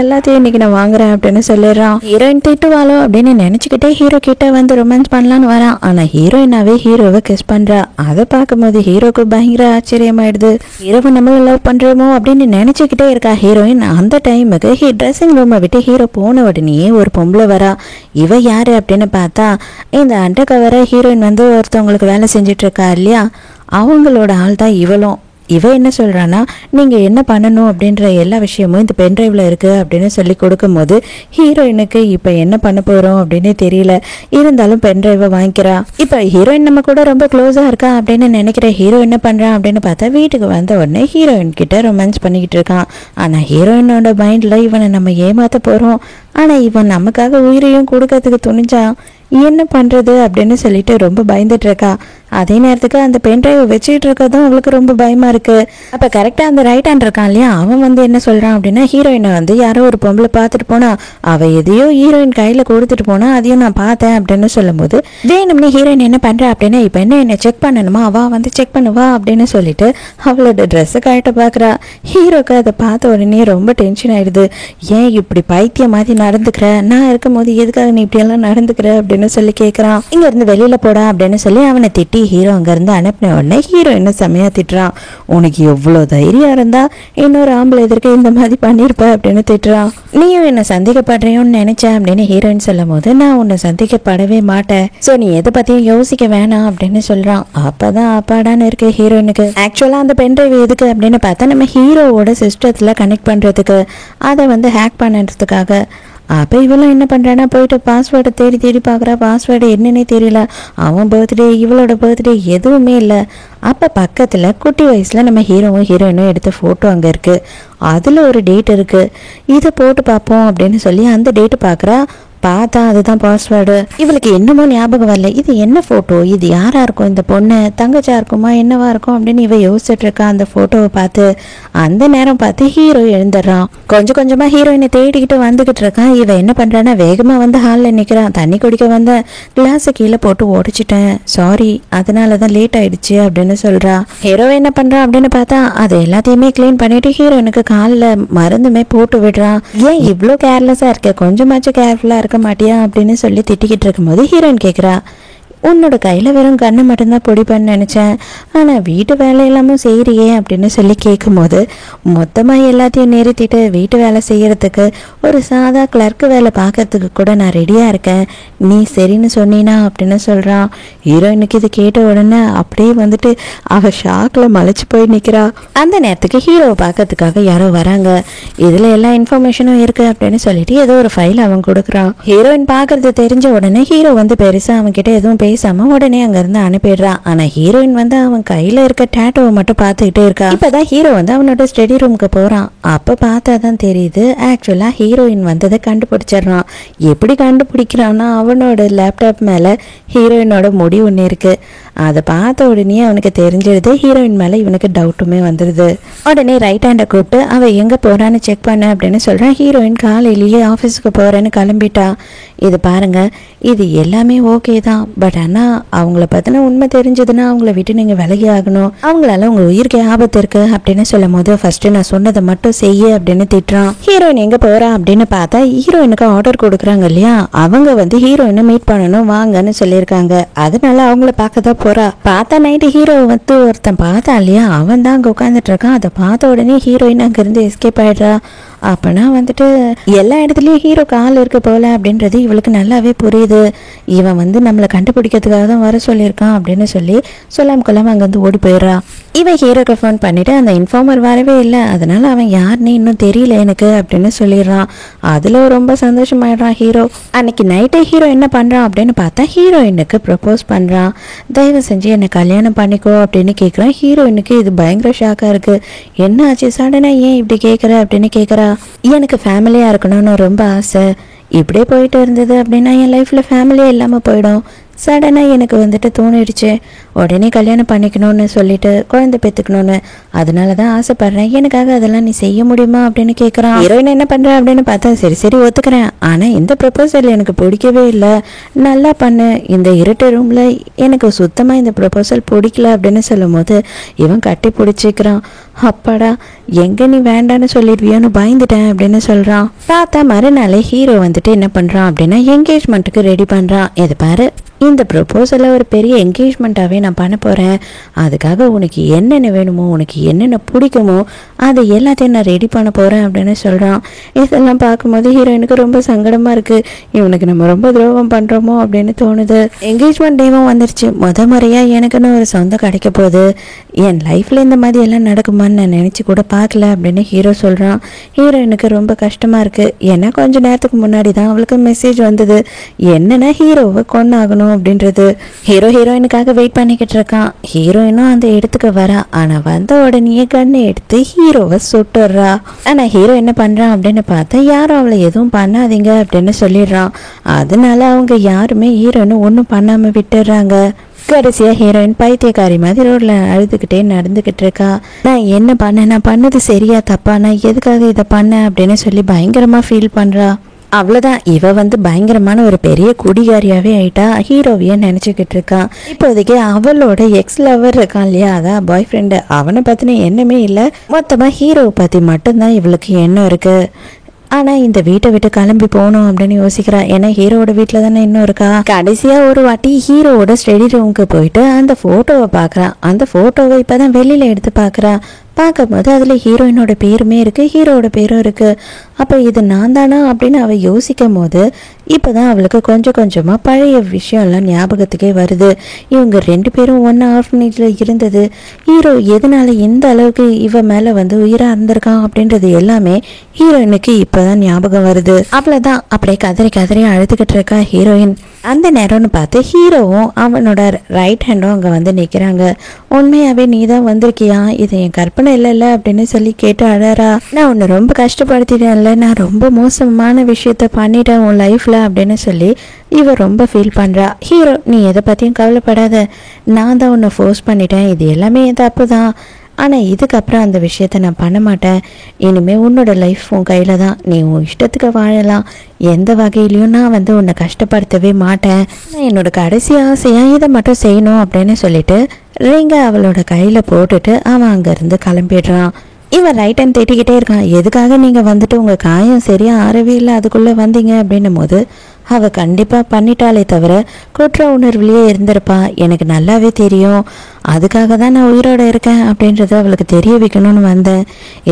எல்லாத்தையும் இன்னைக்கு நான் வாங்குறேன் அப்படின்னு சொல்லிடுறான். ஹீரோயின் திட்டுவாளோ அப்படின்னு நினைச்சுக்கிட்டே ஹீரோ கிட்ட வந்து ரொமான்ஸ் பண்ணலான்னு வரான். ஆனா ஹீரோயினாவே ஹீரோவை கிஸ் பண்றா. அதை பார்க்கும்போது ஹீரோக்கு பயங்கர ஆச்சரியமாயிடுது. ஹீரோவை நம்மள லவ் பண்றோமோ அப்படின்னு நினைச்சுக்கிட்டே இருக்கா ஹீரோயின். அந்த டைமுக்கு ட்ரெஸ்ஸிங் ரூமை விட்டு ஹீரோ போன உடனே ஒரு பொம்பளை வரா. இவ யாரு அப்படின்னு பார்த்தா இந்த அண்டர் கவரை ஹீரோயின் வந்து ஒருத்தவங்களுக்கு வேலை செஞ்சுட்டு இருக்கா இல்லையா, அவங்களோட ஆள் தான் இவளும். இவ என்ன சொல்றான்னா, நீங்க என்ன பண்ணணும் அப்படின்ற எல்லா விஷயமும் இந்த பென்ட்ரைவ்ல இருக்கு அப்படின்னு சொல்லி கொடுக்கும் போது ஹீரோயினுக்கு இப்ப என்ன பண்ண போறோம் அப்படின்னு தெரியல. இருந்தாலும் பென்ட்ரைவை வாங்கிக்கிறா. இப்ப ஹீரோயின் நம்ம கூட ரொம்ப க்ளோஸா இருக்கா அப்படின்னு நினைக்கிற ஹீரோ என்ன பண்றான் அப்படின்னு பார்த்தா வீட்டுக்கு வந்த உடனே ஹீரோயின் கிட்ட ரொமான்ஸ் பண்ணிக்கிட்டு இருக்கான். ஆனா ஹீரோயினோட மைண்ட்ல இவனை நம்ம ஏமாத்த போறோம், ஆனா இவன் நமக்காக உயிரையும் கொடுக்கறதுக்கு துணிஞ்சான், என்ன பண்றது அப்படின்னு சொல்லிட்டு ரொம்ப பயந்துட்டு இருக்கா. அதே நேரத்துக்கு அந்த பென்ட்ரைவ் வச்சுட்டு இருக்கதும் அவளுக்கு ரொம்ப பயமா இருக்கு. அப்ப கரெக்டா அந்த ரைட் ஹேண்ட் இருக்கான் இல்லையா, அவன் வந்து என்ன சொல்றான் அப்படின்னா, ஹீரோயினை வந்து யாரோ ஒரு பொம்பளை பார்த்துட்டு போனா, அவ எதையோ ஹீரோயின் கையில கொடுத்துட்டு போனா, அதையும் நான் பார்த்தேன் அப்படின்னு சொல்லும் போது வேணும்னு ஹீரோயின் என்ன பண்றா அப்படின்னா, இப்ப என்ன செக் பண்ணணுமா, அவ வந்து செக் பண்ணுவா அப்படின்னு சொல்லிட்டு அவளோட ட்ரெஸ் கழட்ட பாக்குறா. ஹீரோக்கு அதை பார்த்த உடனே ரொம்ப டென்ஷன் ஆயிடுது. ஏன் இப்படி பைத்தியம் மாதிரி நடந்துக்கிற, நான் இருக்கும் போது எதுக்காக நீ இப்படி எல்லாம் நடந்துக்கிற அப்படின்னு சொல்லி கேட்கறான். இங்க இருந்து வெளியில போடா அப்படின்னு சொல்லி அவனை திட்டி ஹீரோ அங்க இருந்து அனுப்பின உடனே ஹீரோ என்ன செமையா திட்டுறான். உனக்கு எவ்வளவு தைரியம் இருந்தா இன்னொரு ஆம்பளை எதிர்க்க இந்த மாதிரி பண்ணிருப்ப அப்படின்னு திட்டுறான். நீயும் என்ன சந்தேகப்படுறியோன்னு நினைச்சேன் அப்படின்னு ஹீரோயின் சொல்லும் போது, நான் உன்னை சந்தேகப்படவே மாட்டேன், சோ நீ எதை பத்தியும் யோசிக்க வேணாம் அப்படின்னு சொல்றான். அப்பதான் அப்பாடான்னு இருக்கு ஹீரோயினுக்கு. ஆக்சுவலா அந்த பென்ட்ரைவ் எதுக்கு அப்படின்னு பார்த்தா நம்ம ஹீரோவோட சிஸ்டத்துல கனெக்ட் பண்றதுக்கு, அதை வந்து ஹேக் பண்ணுறதுக்காக. அப்போ இவளும் என்ன பண்ணுறான்னா போயிட்டு பாஸ்வேர்டை தேடி தேடி பார்க்குறா. பாஸ்வேர்டு என்னன்னே தெரியல. அவன் பர்த்டே இவளோட பர்த்டே எதுவுமே இல்லை. அப்போ பக்கத்தில் குட்டி வயசில் நம்ம ஹீரோவும் ஹீரோயினும் எடுத்த ஃபோட்டோ அங்கே இருக்குது. அதில் ஒரு டேட் இருக்குது. இதை போட்டு பார்ப்போம் அப்படின்னு சொல்லி அந்த டேட்டு பார்க்குறா. பார்த்தா அதுதான் பாஸ்வேர்டு. இவளுக்கு என்னமோ ஞாபகம் வரல, இது என்ன போட்டோ, இது யாரா இருக்கும், இந்த பொண்ணு தங்கச்சா இருக்குமா என்னவா இருக்கும் அப்படின்னு இவ யோசிச்சுட்டு இருக்கா. அந்த போட்டோவை பார்த்து அந்த நேரம் பார்த்து ஹீரோ எழுந்துடுறான். கொஞ்சம் கொஞ்சமா ஹீரோயினை தேடிக்கிட்டு வந்துகிட்டு இருக்கான். இவ என்ன பண்றான்னா வேகமா வந்து ஹாலில் நிக்கிறான். தண்ணி குடிக்க வந்த கிளாஸை கீழே போட்டு உடைச்சிட்டேன், சாரி, அதனாலதான் லேட் ஆயிடுச்சு அப்படின்னு சொல்றா. ஹீரோ என்ன பண்றான் அப்படின்னு பார்த்தா அது எல்லாத்தையுமே கிளீன் பண்ணிட்டு ஹீரோயினுக்கு காலில் மருந்துமே போட்டு விடுறான். ஏன் இவ்வளோ கேர்லெஸ்ஸா இருக்க, கொஞ்சமாச்சும் கேர்ஃபுல்லா இருக்க மாட்டியா அப்படின்னு சொல்லி திட்டிக்கிட்டு இருக்கும்போது ஹீரோயின் கேட்குறா, உன்னோட கையில் வெறும் கண்ணை மட்டும்தான் பொடிப்பேன்னு நினச்சேன், ஆனால் வீட்டு வேலை எல்லாமும் செய்கிறியே அப்படின்னு சொல்லி கேட்கும்போது மொத்தமாக எல்லாத்தையும் நிறுத்திட்டு வீட்டு வேலை செய்கிறதுக்கு ஒரு சாதா கிளர்க்கு வேலை பார்க்கறதுக்கு கூட நான் ரெடியாக இருக்கேன், நீ சரின்னு சொன்னீனா அப்படின்னு சொல்கிறான். ஹீரோயினுக்கு இது கேட்ட உடனே அப்படியே வந்துட்டு அவள் ஷாக்கில் மலைச்சு போய் நிற்கிறா. அந்த நேரத்துக்கு ஹீரோவை பார்க்கறதுக்காக யாரோ வராங்க. இதில் எல்லா இன்ஃபர்மேஷனும் இருக்குது அப்படின்னு சொல்லிட்டு ஏதோ ஒரு ஃபைல் அவன் கொடுக்குறான். ஹீரோயின் பார்க்கறது தெரிஞ்ச உடனே ஹீரோ வந்து பெருசாக அவன்கிட்ட எதுவும் பேசாம உடனே அங்க இருந்து அனுப்பிடுறான். ஆனா ஹீரோயின் வந்து அவன் கையில இருக்க டேட்டோவை மட்டும் பார்த்துக்கிட்டே இருக்கா. இப்பதான் ஹீரோ வந்து அவனோட ஸ்டடி ரூமுக்கு போறான். அப்ப பார்த்தாதான் தெரியுது ஆக்சுவலா ஹீரோயின் வந்ததை கண்டுபிடிச்சிடறான். எப்படி கண்டுபிடிக்கிறான்னா அவனோட லேப்டாப் மேல ஹீரோயினோட முடி ஒண்ணு இருக்கு. அதை பார்த்த உடனே அவனுக்கு தெரிஞ்சிருது. ஹீரோயின் மேல இவனுக்கு டவுட்டுமே வந்துடுது. உடனே ரைட் ஹேண்டை கூப்பிட்டு அவ எங்க போறான்னு செக் பண்ண அப்படின்னு சொல்றான். ஹீரோயின் காலையிலேயே ஆஃபீஸுக்கு போறேன்னு கிளம்பிட்டா. இது பாருங்க, இது எல்லாமே ஓகே தான், பட் ஆனால் அவங்கள பற்றின உண்மை தெரிஞ்சதுன்னா அவங்கள விட்டு நீங்கள் விலகி ஆகணும், அவங்களால உங்கள் உயிருக்கு ஆபத்து இருக்கு அப்படின்னு சொல்லும் போது ஃபர்ஸ்ட் நான் சொன்னதை மட்டும் செய்ய அப்படின்னு திட்டுறான். ஹீரோயின் எங்கே போறா அப்படின்னு பார்த்தா ஹீரோயினுக்கு ஆர்டர் கொடுக்குறாங்க இல்லையா, அவங்க வந்து ஹீரோயினை மீட் பண்ணணும் வாங்கன்னு சொல்லியிருக்காங்க. அதனால அவங்கள பார்க்க தான் போறா. பார்த்தா நைட்டு ஹீரோ வந்து ஒருத்தன் பார்த்தா இல்லையா, அவன் தான் அங்கே உட்காந்துட்டு இருக்கான். அதை பார்த்த உடனே ஹீரோயின் அங்கேருந்து எஸ்கேப் ஆயிடுறா. அப்பனா வந்துட்டு எல்லா இடத்துலயும் ஹீரோ கால் இருக்க போல அப்படின்றது இவளுக்கு நல்லாவே புரியுது. இவன் வந்து நம்மளை கண்டுபிடிக்கிறதுக்காக தான் வர சொல்லியிருக்கான் அப்படின்னு சொல்லி சொல்லாம கொள்ளாம அங்க வந்து ஓடி போயிடுறா. இவன் ஹீரோக்கு ஃபோன் பண்ணிட்டு அந்த இன்ஃபார்மர் வரவே இல்லை, அதனால அவன் யாருன்னு இன்னும் தெரியல எனக்கு அப்படின்னு சொல்லிடுறான். அதில் ரொம்ப சந்தோஷமாயிடுறான் ஹீரோ. அன்னைக்கு நைட்டே ஹீரோ என்ன பண்ணுறான் அப்படின்னு பார்த்தா ஹீரோயினுக்கு ப்ரப்போஸ் பண்ணுறான். தயவு செஞ்சு என்னை கல்யாணம் பண்ணிக்கோ அப்படின்னு கேட்குறான். ஹீரோயினுக்கு இது பயங்கர ஷாக்காக இருக்குது. என்ன ஆச்சு சடனாக ஏன் இப்படி கேட்குற அப்படின்னு கேட்குறா. எனக்கு ஃபேமிலியாக இருக்கணும்னு ரொம்ப ஆசை, இப்படியே போயிட்டு இருந்தது அப்படின்னா என் லைஃப்பில் ஃபேமிலியே இல்லாமல் போயிடும். சடனாக எனக்கு வந்துட்டு தோணிடுச்சு, உடனே கல்யாணம் பண்ணிக்கணும்னு சொல்லிட்டு குழந்தை பெற்றுக்கணும்னு, அதனால தான் ஆசைப்படுறேன், எனக்காக அதெல்லாம் நீ செய்ய முடியுமா அப்படின்னு கேட்குறான். ஹீரோயின் என்ன பண்ணுற அப்படின்னு பார்த்தா சரி சரி ஒத்துக்கிறேன், ஆனால் இந்த ப்ரப்போசல் எனக்கு பிடிக்கவே இல்லை, நல்லா பண்ணு, இந்த இருட்டு ரூமில் எனக்கு சுத்தமாக இந்த ப்ரப்போசல் பிடிக்கல அப்படின்னு சொல்லும் போது இவன் கட்டி பிடிச்சிக்கிறான். அப்பாடா எங்கே நீ வேண்டான்னு சொல்லிடுவியோன்னு பயந்துட்டேன் அப்படின்னு சொல்கிறான். பார்த்தா மறுநாளே ஹீரோ வந்துட்டு என்ன பண்ணுறான் அப்படின்னா என்கேஜ்மெண்ட்டுக்கு ரெடி பண்ணுறான். இது பாரு, இந்த ப்ரொப்போசலை ஒரு பெரிய என்கேஜ்மெண்ட்டாகவே நான் பண்ண போகிறேன், அதுக்காக உனக்கு என்னென்ன வேணுமோ உனக்கு என்னென்ன பிடிக்குமோ அதை எல்லாத்தையும் நான் ரெடி பண்ண போகிறேன் அப்படின்னு சொல்கிறான். இதெல்லாம் பார்க்கும்போது ஹீரோயினுக்கு ரொம்ப சங்கடமாக இருக்குது, இவனுக்கு நம்ம ரொம்ப துரோகம் பண்ணுறோமோ அப்படின்னு தோணுது. என்கேஜ்மெண்ட் டேவும் வந்துருச்சு, முறையாக எனக்குன்னு ஒரு சொந்தம் கிடைக்க போகுது, என் லைஃப்பில் இந்த மாதிரி எல்லாம் நடக்குமான்னு நான் நினச்சி கூட பார்க்கல அப்படின்னு ஹீரோ சொல்கிறான். ஹீரோயினுக்கு ரொம்ப கஷ்டமாக இருக்குது, ஏன்னா கொஞ்ச நேரத்துக்கு முன்னாடி தான் அவளுக்கு மெசேஜ் வந்தது, என்னென்னா ஹீரோவை கொண்டாகணும் அப்படின்றது. ஹீரோயினுக்காக வெயிட் பண்ணிக்கிட்டு இருக்கான். ஹீரோயினும் அந்த இடத்துக்கு வரா, ஆனா வந்த உடனே கண்ணை எடுத்து ஹீரோவை சுட்டுறா. ஆனா ஹீரோ என்ன பண்றான் அப்படின்னு பார்த்தா யாரும் அவளை எதுவும் பண்ணாதீங்க அப்படின்னு சொல்லிடுறான். அதனால அவங்க யாருமே ஹீரோயினை ஒன்றும் பண்ணாம விட்டுடுறாங்க. கடைசியா ஹீரோயின் பைத்தியக்காரி மாதிரி ரோட்ல அழுதுகிட்டே நடந்துகிட்டு இருக்கா. நான் என்ன பண்ணேன், நான் பண்ணது சரியா தப்பா, நான் எதுக்காக இதை பண்ணேன் அப்படின்னு சொல்லி பயங்கரமா ஃபீல் பண்றா. அவ்வளோதான், இவ பயங்கரமான ஒரு பெரிய குடிகாரியாவே ஆயிட்டா. ஹீரோவையே நினச்சிக்கிட்டு இருக்கான். இப்போதைக்கு அவளோட எக்ஸ் லவர் இருக்கான் இல்லையா, அதான் பாய் ஃப்ரெண்டு, அவனை பற்றின எண்ணமே இல்லை. மொத்தமாக ஹீரோவை பற்றி மட்டும்தான் இவளுக்கு எண்ணம் இருக்கு. ஆனால் இந்த வீட்டை விட்டு கிளம்பி போகணும் அப்படின்னு யோசிக்கிறா. ஏன்னா ஹீரோவோட வீட்டில் தானே இன்னும் இருக்கா. கடைசியாக ஒரு வாட்டி ஹீரோவோட ஸ்டடி ரூமுக்கு போயிட்டு அந்த ஃபோட்டோவை பார்க்குறான். அந்த ஃபோட்டோவை இப்போ தான் வெளியில் எடுத்து பார்க்குறா. பார்க்கும்போது அதில் ஹீரோயினோட பேருமே இருக்குது, ஹீரோவோட பேரும் இருக்குது. அப்போ இது நான் தானா அப்படின்னு அவள் யோசிக்கும் போது இப்போ தான் அவளுக்கு கொஞ்சம் கொஞ்சமாக பழைய விஷயம்லாம் ஞாபகத்துக்கே வருது. இவங்க 2 பேரும் ஒன்றா ஆர்ஃபனேஜில் இருந்தது, ஹீரோ எதனால எந்த அளவுக்கு இவ மேலே உயிராக இருந்திருக்கான் அப்படின்றது எல்லாமே ஹீரோயினுக்கு இப்போ தான் ஞாபகம் வருது. அவ்வளோதான், அப்படியே கதறி கதறி அழுதுகிட்டு இருக்கா ஹீரோயின். அந்த நேரம்னு பார்த்து ஹீரோவும் அவனோட ரைட் ஹேண்டும் அங்கே நிற்கிறாங்க. உண்மையாகவே நீ தான் வந்திருக்கியா, இது என் கற்பனை இல்லைல்ல அப்படின்னு சொல்லி கேட்டு அழறா. நான் உன்னை ரொம்ப கஷ்டப்படுத்திட்டேன்ல, நான் ரொம்ப மோசமான விஷயத்த பண்ணிட்டேன் உன் லைஃப்பில் அப்படின்னு சொல்லி இவ ரொம்ப ஃபீல் பண்ணுறா. ஹீரோ நீ எதை பற்றியும் கவலைப்படாத, நான் தான் உன்னை ஃபோர்ஸ் பண்ணிட்டேன், இது எல்லாமே என் தப்பு தான், ஆனால் இதுக்கப்புறம் அந்த விஷயத்த நான் பண்ண மாட்டேன், இனிமேல் உன்னோட லைஃப் உன் கையில் தான், நீ உன் இஷ்டத்துக்கு வாழலாம், எந்த வகையிலையும் நான் உன்னை கஷ்டப்படுத்தவே மாட்டேன், நான் என்னோட கடைசி ஆசையாக இதை மட்டும் செய்யணும் அப்படின்னு சொல்லிட்டு ரிங்க அவளோட கையில் போட்டுட்டு அவன் அங்கேருந்து கிளம்பிடுறான். இவன் ரைட் டைம் தேட்டிக்கிட்டே இருக்கான். எதுக்காக நீங்கள் உங்கள் காயம் சரியாக ஆறவே இல்லை அதுக்குள்ளே வந்தீங்க அப்படின்னும் போது அவள் கண்டிப்பாக பண்ணிட்டாலே தவிர குற்ற உணர்வுலேயே இருந்திருப்பா, எனக்கு நல்லாவே தெரியும், அதுக்காக தான் நான் உயிரோட இருக்கேன் அப்படின்றத அவளுக்கு தெரிய வைக்கணும்னு வந்தேன்,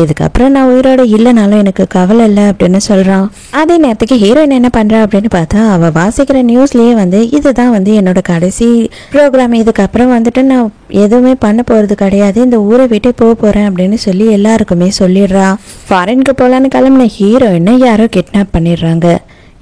இதுக்கப்புறம் நான் உயிரோட இல்லைனாலும் எனக்கு கவலை இல்லை அப்படின்னு சொல்கிறான். அதே நேரத்துக்கு ஹீரோயின் என்ன பண்ணுறா அப்படின்னு பார்த்தா அவள் வாசிக்கிற நியூஸ்லேயே இதுதான் என்னோட கடைசி ப்ரோக்ராம், இதுக்கப்புறம் நான் எதுவுமே பண்ண போகிறது கிடையாது, இந்த ஊரை விட்டே போக போகிறேன் அப்படின்னு சொல்லி எல்லாருக்குமே சொல்லிடுறா. ஃபாரினுக்கு போகலான்னு கிளம்பின ஹீரோயினை யாரோ கிட்னாப் பண்ணிடுறாங்க.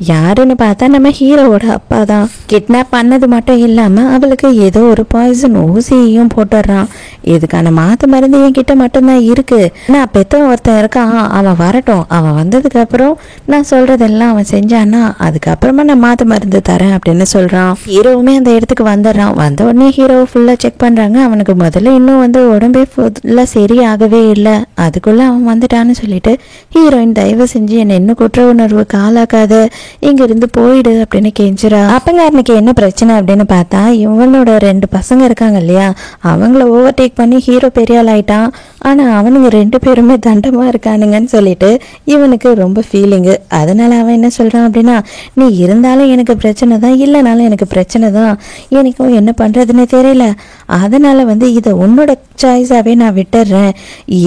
யாருன்னு பார்த்தா நம்ம ஹீரோவோட அப்பா தான். கிட்னாப் பண்ணது மட்டும் இல்லாமல் அவளுக்கு ஏதோ ஒரு பாய்சன் ஊசியையும் போட்டுடுறான். இதுக்கான மாத்து மருந்து என்கிட்ட மட்டும்தான் இருக்கு, நான் பெத்தவன் ஒருத்தன் இருக்கான், அவன் வரட்டும், அவன் வந்ததுக்கு அப்புறம் நான் சொல்றதெல்லாம் அவன் செஞ்சான்னா அதுக்கப்புறமா நான் மாத்து மருந்து தரேன் அப்படின்னு சொல்றான். ஹீரோவுமே அந்த இடத்துக்கு வந்துடுறான். வந்த உடனே ஹீரோவை ஃபுல்லா செக் பண்றாங்க. அவனுக்கு முதல்ல இன்னும் உடம்பே ஃபுல்லா சரியாகவே இல்லை, அதுக்குள்ள அவன் வந்துட்டான்னு சொல்லிட்டு ஹீரோயின் தயவு செஞ்சு என்னை இன்னும் குற்ற உணர்வுக்கு ஆளாக்காத, இங்கிருந்து போயிடு அப்படின்னு கெஞ்சிரா. அப்பங்காரனுக்கு என்ன பிரச்சனை அப்படின்னு பார்த்தா இவனோட 2 பசங்க இருக்காங்க இல்லையா, அவங்கள ஓவர்டேக் பண்ணி ஹீரோ பெரிய ஆள் ஆயிட்டான், ஆனா அவனுங்க 2 பேருமே தண்டமா இருக்கானுங்கன்னு சொல்லிட்டு இவனுக்கு ரொம்ப ஃபீலிங்கு. அதனால அவன் என்ன சொல்றான் அப்படின்னா, நீ இருந்தாலும் எனக்கு பிரச்சனை தான், இல்லைனாலும் எனக்கு பிரச்சனை தான், எனக்கும் என்ன பண்றதுன்னு தெரியல, அதனால இதை உன்னோட சாய்ஸாவே நான் விட்டுடுறேன்,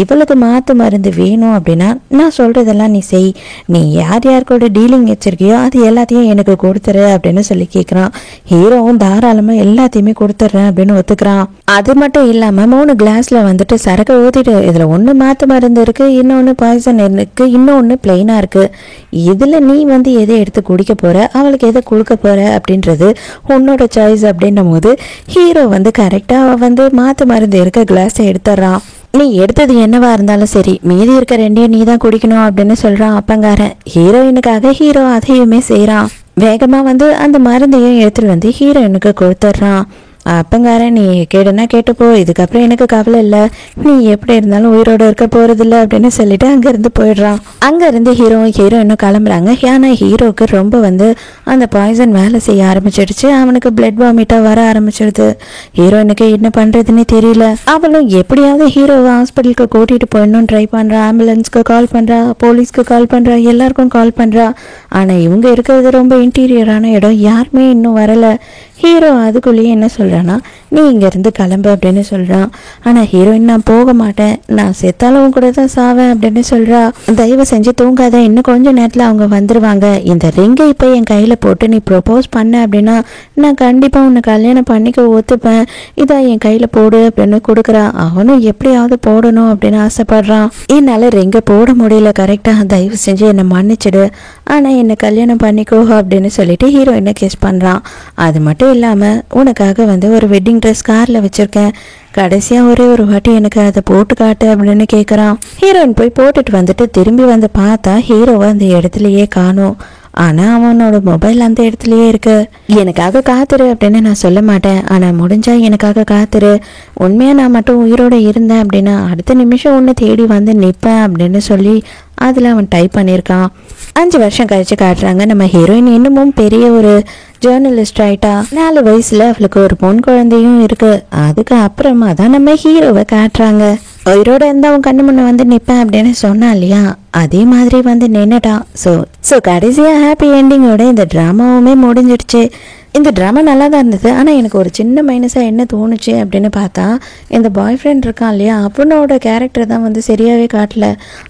இவளுக்கு மாத்து மருந்து வேணும் அப்படின்னா நான் சொல்றதெல்லாம் நீ செய், நீ யார் யார் கூட டீலிங் வச்சிருக்கியோ வச்சிருக்கியோ அது எல்லாத்தையும் எனக்கு கொடுத்துரு அப்படின்னு சொல்லி கேட்குறான். ஹீரோவும் தாராளமாக எல்லாத்தையுமே கொடுத்துட்றேன் அப்படின்னு ஒத்துக்கிறான். அது மட்டும் இல்லாமல் 3 கிளாஸில் வந்துட்டு சரக்கு ஊற்றிட்டு இதில் ஒன்று மாற்று மருந்து இருக்குது, இன்னொன்று பாய்சன் இருக்குது, இன்னொன்று பிளெயினாக இருக்குது. இதில் நீ வந்து எதை எடுத்து குடிக்க போகிற, அவளுக்கு எதை கொடுக்க போகிற அப்படின்றது உன்னோட சாய்ஸ் அப்படின்னும் போது ஹீரோ வந்து கரெக்டாக வந்து மாற்று மருந்து இருக்க கிளாஸை எடுத்துட்றான். நீ எடுத்தது என்னவா இருந்தாலும் சரி, மீதி இருக்க 2 நீ தான் குடிக்கணும் அப்படின்னு சொல்றான் அப்பங்காரன். ஹீரோயினுக்காக ஹீரோ அதையுமே செய்யறான். வேகமா வந்து அந்த மருந்தையும் எடுத்துட்டு வந்து ஹீரோயினுக்கு கொடுத்துட்றான். அப்பங்காரன், நீ கேடுனா கேட்டுப்போ, இதுக்கப்புறம் எனக்கு கவலை இல்லை, நீ எப்படி இருந்தாலும் உயிரோடு இருக்க போறதில்ல அப்படின்னு சொல்லிட்டு அங்கேருந்து போயிடுறான். அங்கேருந்து ஹீரோயினும் கிளம்புறாங்க. ஏன்னா ஹீரோவுக்கு ரொம்ப வந்து அந்த பாய்சன் வேலை செய்ய ஆரம்பிச்சிடுச்சு. அவனுக்கு பிளட் வாமிட்டாக வர ஆரம்பிச்சிடுது. ஹீரோயினுக்கு என்ன பண்ணுறதுன்னே தெரியல. அவளும் எப்படியாவது ஹீரோவை ஹாஸ்பிட்டலுக்கு கூட்டிகிட்டு போயிடணும் ட்ரை பண்ணுறா. ஆம்புலன்ஸ்க்கு கால் பண்ணுறா, போலீஸ்க்கு கால் பண்ணுறா, எல்லாருக்கும் கால் பண்ணுறா. ஆனால் இவங்க இருக்கிறது ரொம்ப இன்டீரியரான இடம், யாருமே இன்னும் வரலை. ஹீரோ அதுக்குள்ளேயே என்ன சொல்கிறான்னா, நீ இங்கேருந்து கிளம்பு அப்படின்னு சொல்கிறான். ஆனால் ஹீரோயின், நான் போக மாட்டேன், நான் செத்தாலும் கூட தான் சாவேன் அப்படின்னு சொல்கிறா. தயவு செஞ்சு தூங்காத, இன்னும் கொஞ்சம் நேரத்தில் அவங்க வந்துடுவாங்க. இந்த ரிங்கை இப்போ என் கையில் போட்டு நீ ப்ரொப்போஸ் பண்ண அப்படின்னா நான் கண்டிப்பாக உன்னை கல்யாணம் பண்ணிக்க ஒத்துப்பேன், இதை என் கையில் போடு அப்படின்னு கொடுக்குறான். அவனும் எப்படியாவது போடணும் அப்படின்னு ஆசைப்படுறான். என்னால் ரிங்கை போட முடியல கரெக்டாக, தயவு செஞ்சு என்னை மன்னிச்சிடு, ஆனால் என்னை கல்யாணம் பண்ணிக்கோ அப்படின்னு சொல்லிட்டு ஹீரோயினை கிஸ் பண்ணுறான். அது மட்டும் இல்லாமல் உனக்காக வந்து ஒரு வெட்டிங் ட்ரெஸ் காரில் வச்சுருக்கேன், கடைசியாக ஒரே ஒரு வாட்டி எனக்கு அதை போட்டு காட்டு அப்படின்னு கேட்குறான். ஹீரோயின் போய் போட்டுட்டு வந்துட்டு திரும்பி வந்து பார்த்தா ஹீரோவை அந்த இடத்துலையே காணோம். ஆனால் அவனோட மொபைல் அந்த இடத்துலையே இருக்கு. எனக்காக காத்துரு அப்படின்னு நான் சொல்ல மாட்டேன், ஆனால் முடிஞ்சா எனக்காக காத்துரு, உண்மையாக நான் மட்டும் உயிரோடு இருந்தேன் அப்படின்னா அடுத்த நிமிஷம் ஒன்று தேடி வந்து நிற்பேன் அப்படின்னு சொல்லி அதில் அவன் டைப் பண்ணியிருக்கான். 5 வருஷம் கழிச்சு காட்டுறாங்க. நம்ம ஹீரோயின் இன்னமும் பெரிய ஒரு ஜேர்னலிஸ்ட் ஆயிட்டா. 4 வயசுல அவளுக்கு ஒரு பொன் குழந்தையும் இருக்கு. அதுக்கு அப்புறமா தான் நம்ம ஹீரோவை காட்டுறாங்க. உயிரோட இருந்தா அவன் கண்ணு முன்ன வந்து நிற்பேன் அப்படின்னு சொன்னா இல்லையா, அதே மாதிரி வந்து நின்னுட்டான். ஸோ கடைசியாக ஹாப்பி என்டிங்கோட இந்த ட்ராமாவுமே முடிஞ்சிடுச்சு. இந்த ட்ராமா நல்லா தான் இருந்தது. ஆனால் எனக்கு ஒரு சின்ன மைனஸாக என்ன தோணுச்சு அப்படின்னு பார்த்தா, இந்த பாய் ஃப்ரெண்ட் இருக்கான் இல்லையா, அவனோட கேரக்டர் தான் வந்து சரியாகவே காட்டல.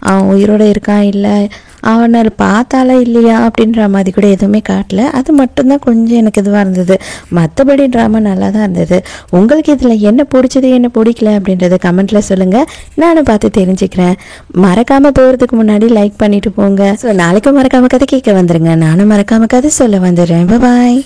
அவன் உயிரோடு இருக்கான் இல்லை, அவனை பார்த்தாலே இல்லையா அப்படின்ற மாதிரி கூட எதுவுமே காட்டல. அது மட்டும்தான் கொஞ்சம் எனக்கு இதுவாக இருந்தது. மற்றபடி ட்ராமா நல்லா தான் இருந்தது. உங்களுக்கு இதில் என்ன பிடிச்சது என்ன பிடிக்கல அப்படின்றத கமெண்ட்டில் சொல்லுங்கள், நானும் பார்த்து தெரிஞ்சுக்கிறேன். மறக்காமல் போகிறதுக்கு முன்னாடி லைக் பண்ணிவிட்டு போங்க. ஸோ நாளைக்கும் மறக்காமல் கதை கேட்க வந்துடுங்க, நானும் மறக்காமல் கதை சொல்ல வந்துடுறேன். பாய்.